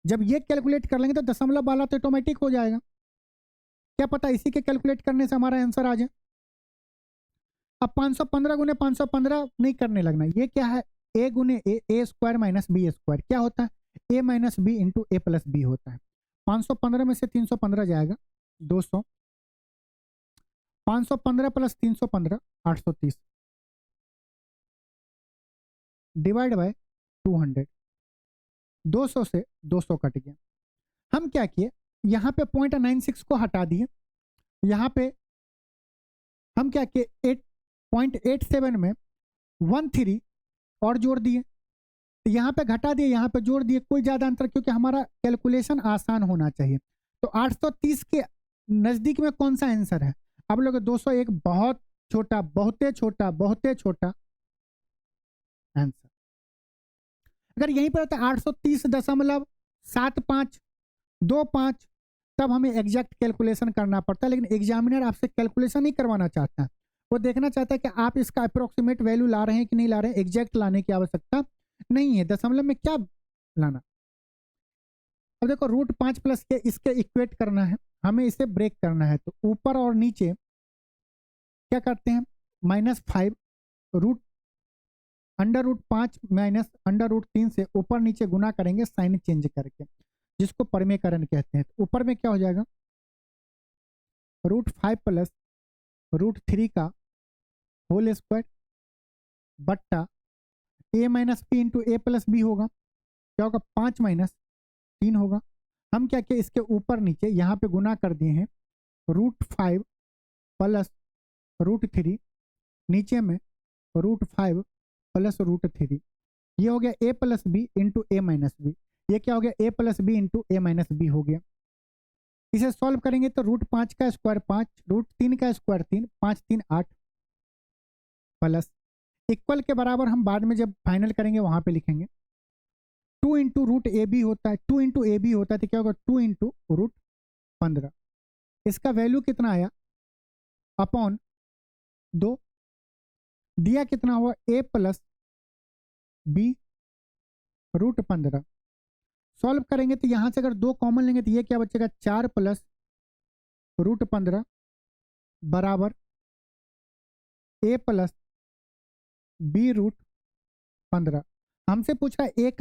जब ये कैलकुलेट कर लेंगे तो दशमलव वाला तो ऑटोमेटिक हो जाएगा, क्या पता इसी के कैलकुलेट करने से हमारा आंसर आ जाए। अब 515 गुने 515 नहीं करने लगना, ये क्या है, ए गुने ए स्क्वायर माइनस बी स्क्वायर, क्या होता है, A minus B into A plus B होता है। 515 में से 315 जाएगा 200, 515 प्लस 315 830 डिवाइड बाय 200, 200 से 200 कट गया। हम क्या किए, यहाँ पे 0.96 को हटा दिए, यहाँ पे हम क्या किए 8.87 में 13 और जोड़ दिए, तो यहाँ पे घटा दिए, यहाँ पे जोड़ दिए, कोई ज्यादा अंतर, क्योंकि हमारा कैलकुलेशन आसान होना चाहिए। तो 830 के नजदीक में कौन सा आंसर है? आप लोग 201 बहुत छोटा, बहुते छोटा, बहुते छोटा आंसर। अगर यहीं पर होता 830.7525, तब हमें एग्जैक्ट कैलकुलेशन करना पड़ता है, लेकिन एग्जामिनर आपसे कैलकुलेशन नहीं करवाना चाहता है, वो देखना चाहता है कि आप इसका अप्रोक्सीमेट वैल्यू ला रहे हैं कि नहीं ला रहे हैं। एग्जैक्ट लाने की आवश्यकता नहीं है, दशमलव में क्या लाना। अब देखो √5 प्लस के इसके इक्वेट करना है, हमें इसे ब्रेक करना है, तो ऊपर और नीचे क्या करते हैं, -5 रूट √5 माइनस √3 से ऊपर नीचे गुना करेंगे साइन चेंज करके, जिसको परमेकरण कहते हैं। तो ऊपर में क्या हो जाएगा, √5 प्लस √3 का होल स्क्वायर बट्टा ए minus P into A plus B होगा, क्या होगा 5 माइनस 3 होगा। हम क्या किए, इसके ऊपर नीचे यहाँ पे गुना कर दिए हैं, √5 प्लस √3, नीचे में √5 प्लस √3, ये हो गया ए प्लस बी इंटू ए माइनस बी, ये क्या हो गया ए प्लस बी इंटू ए माइनस बी हो गया। इसे सॉल्व करेंगे तो √5 का स्क्वायर 5, √3 का स्क्वायर 3, 5 3 8 प्लस इक्वल के बराबर हम बाद में जब फाइनल करेंगे वहां पे लिखेंगे 2 इंटू √ab होता है, 2 इंटू ए बी होता है, तो क्या होगा 2 इंटू √15, इसका वैल्यू कितना आया अपॉन 2, दिया कितना हुआ ए प्लस बी √15। सॉल्व करेंगे तो यहां से अगर 2 कॉमन लेंगे तो ये क्या बचेगा 4 प्लस √15 बराबर ए प्लस बी √15। हमसे पूछ रहा है ए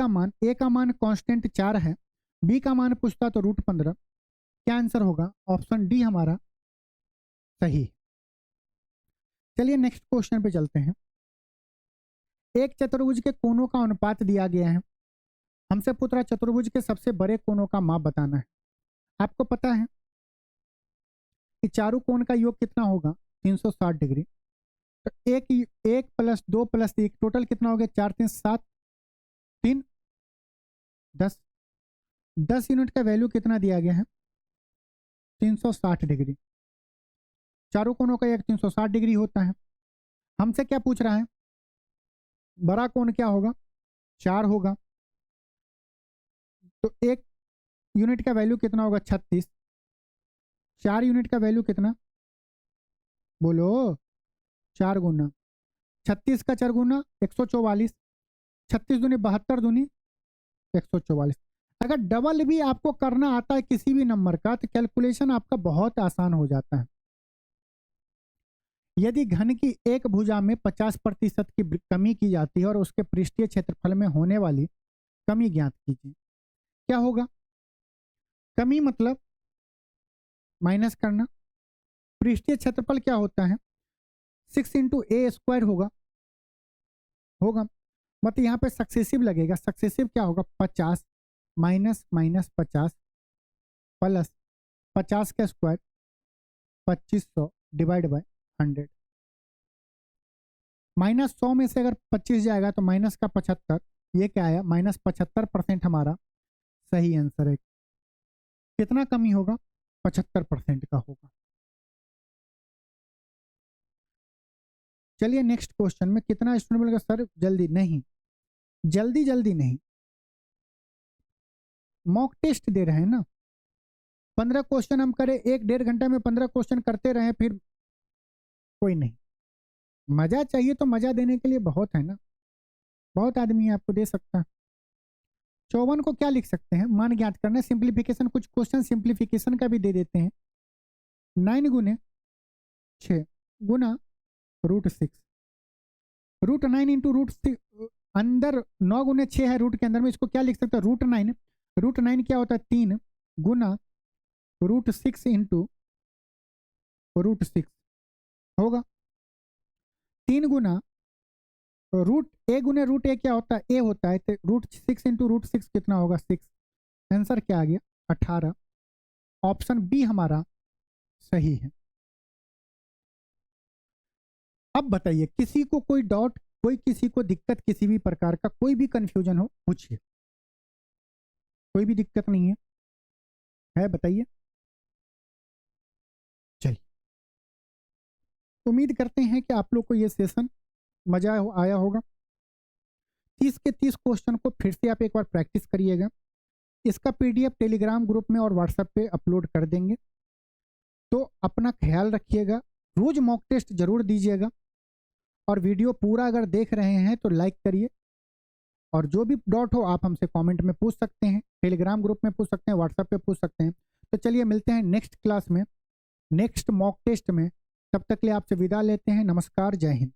का मान कांस्टेंट 4 है, बी का मान पूछता तो √15, क्या आंसर होगा, ऑप्शन डी हमारा सही। चलिए नेक्स्ट क्वेश्चन पे चलते हैं। एक चतुर्भुज के कोनों का अनुपात दिया गया है, हमसे पूछ रहा चतुर्भुज के सबसे बड़े कोनों का माप बताना है। आपको पता है कि चारों कोण का योग कितना होगा 360 डिग्री, तो एक प्लस 2 प्लस 1 टोटल कितना हो गया 4 3 7 3 10, 10 यूनिट का वैल्यू कितना दिया गया है 360 डिग्री। चारों कोणों का एक 360 डिग्री होता है। हमसे क्या पूछ रहा है, बड़ा कोण क्या होगा 4 होगा, तो एक यूनिट का वैल्यू कितना होगा 36, 4 यूनिट का वैल्यू कितना, बोलो 4 गुना 36 का 4 गुना 144, 36 दूनी 72 दूनी 144। अगर डबल भी आपको करना आता है किसी भी नंबर का तो कैलकुलेशन आपका बहुत आसान हो जाता है। यदि घन की एक भुजा में 50% की कमी की जाती है और उसके पृष्ठीय क्षेत्रफल में होने वाली कमी ज्ञात कीजिए, क्या होगा, कमी मतलब माइनस करना, पृष्ठीय क्षेत्रफल क्या होता है 6 इंटू ए स्क्वायर होगा। मतलब यहाँ पे सक्सेसिव लगेगा। सक्सेसिव क्या होगा, 50 माइनस माइनस 50 प्लस 50 का स्क्वायर 2500 डिवाइड बाय 100। -100 में से अगर 25 जाएगा तो माइनस का 75, ये क्या आया -75% हमारा सही आंसर है। कितना कमी होगा, 75% का होगा। चलिए नेक्स्ट क्वेश्चन में कितना स्टूडेंट बोलेगा सर जल्दी नहीं, जल्दी जल्दी नहीं, मॉक टेस्ट दे रहे हैं ना, 15 क्वेश्चन हम करें 1-1.5 घंटे में 15 क्वेश्चन करते रहे फिर कोई नहीं। मजा चाहिए तो मजा देने के लिए बहुत है ना, बहुत आदमी है आपको दे सकता है। 54 को क्या लिख सकते हैं, मान ज्ञात करना, सिंप्लीफिकेशन, कुछ क्वेश्चन सिंप्लीफिकेशन का भी दे देते हैं। 9 गुने 6 गुना √6, √9 इंटू √6, अंदर 9 गुने 6 है रूट के अंदर में, इसको क्या लिख सकते हैं √9, √9 क्या होता है 3 गुना √6 इंटू √6 होगा 3 गुना √a गुने √a क्या होता है a होता है, तो √6 इंटू √6 कितना होगा 6। आंसर क्या आ गया 18। ऑप्शन बी हमारा सही है। अब बताइए किसी को कोई डाउट, कोई किसी को दिक्कत, किसी भी प्रकार का कोई भी कंफ्यूजन हो पूछिए, कोई भी दिक्कत नहीं है बताइए। चलिए उम्मीद करते हैं कि आप लोग को ये सेशन मजा आया होगा। 30 के 30 क्वेश्चन को फिर से आप एक बार प्रैक्टिस करिएगा। इसका पीडीएफ टेलीग्राम ग्रुप में और व्हाट्सएप पे अपलोड कर देंगे। तो अपना ख्याल रखिएगा, रोज मॉक टेस्ट जरूर दीजिएगा, और वीडियो पूरा अगर देख रहे हैं तो लाइक करिए, और जो भी डाउट हो आप हमसे कमेंट में पूछ सकते हैं, टेलीग्राम ग्रुप में पूछ सकते हैं, व्हाट्सएप पे पूछ सकते हैं। तो चलिए मिलते हैं नेक्स्ट क्लास में, नेक्स्ट मॉक टेस्ट में। तब तक के लिए आपसे विदा लेते हैं। नमस्कार, जय हिंद।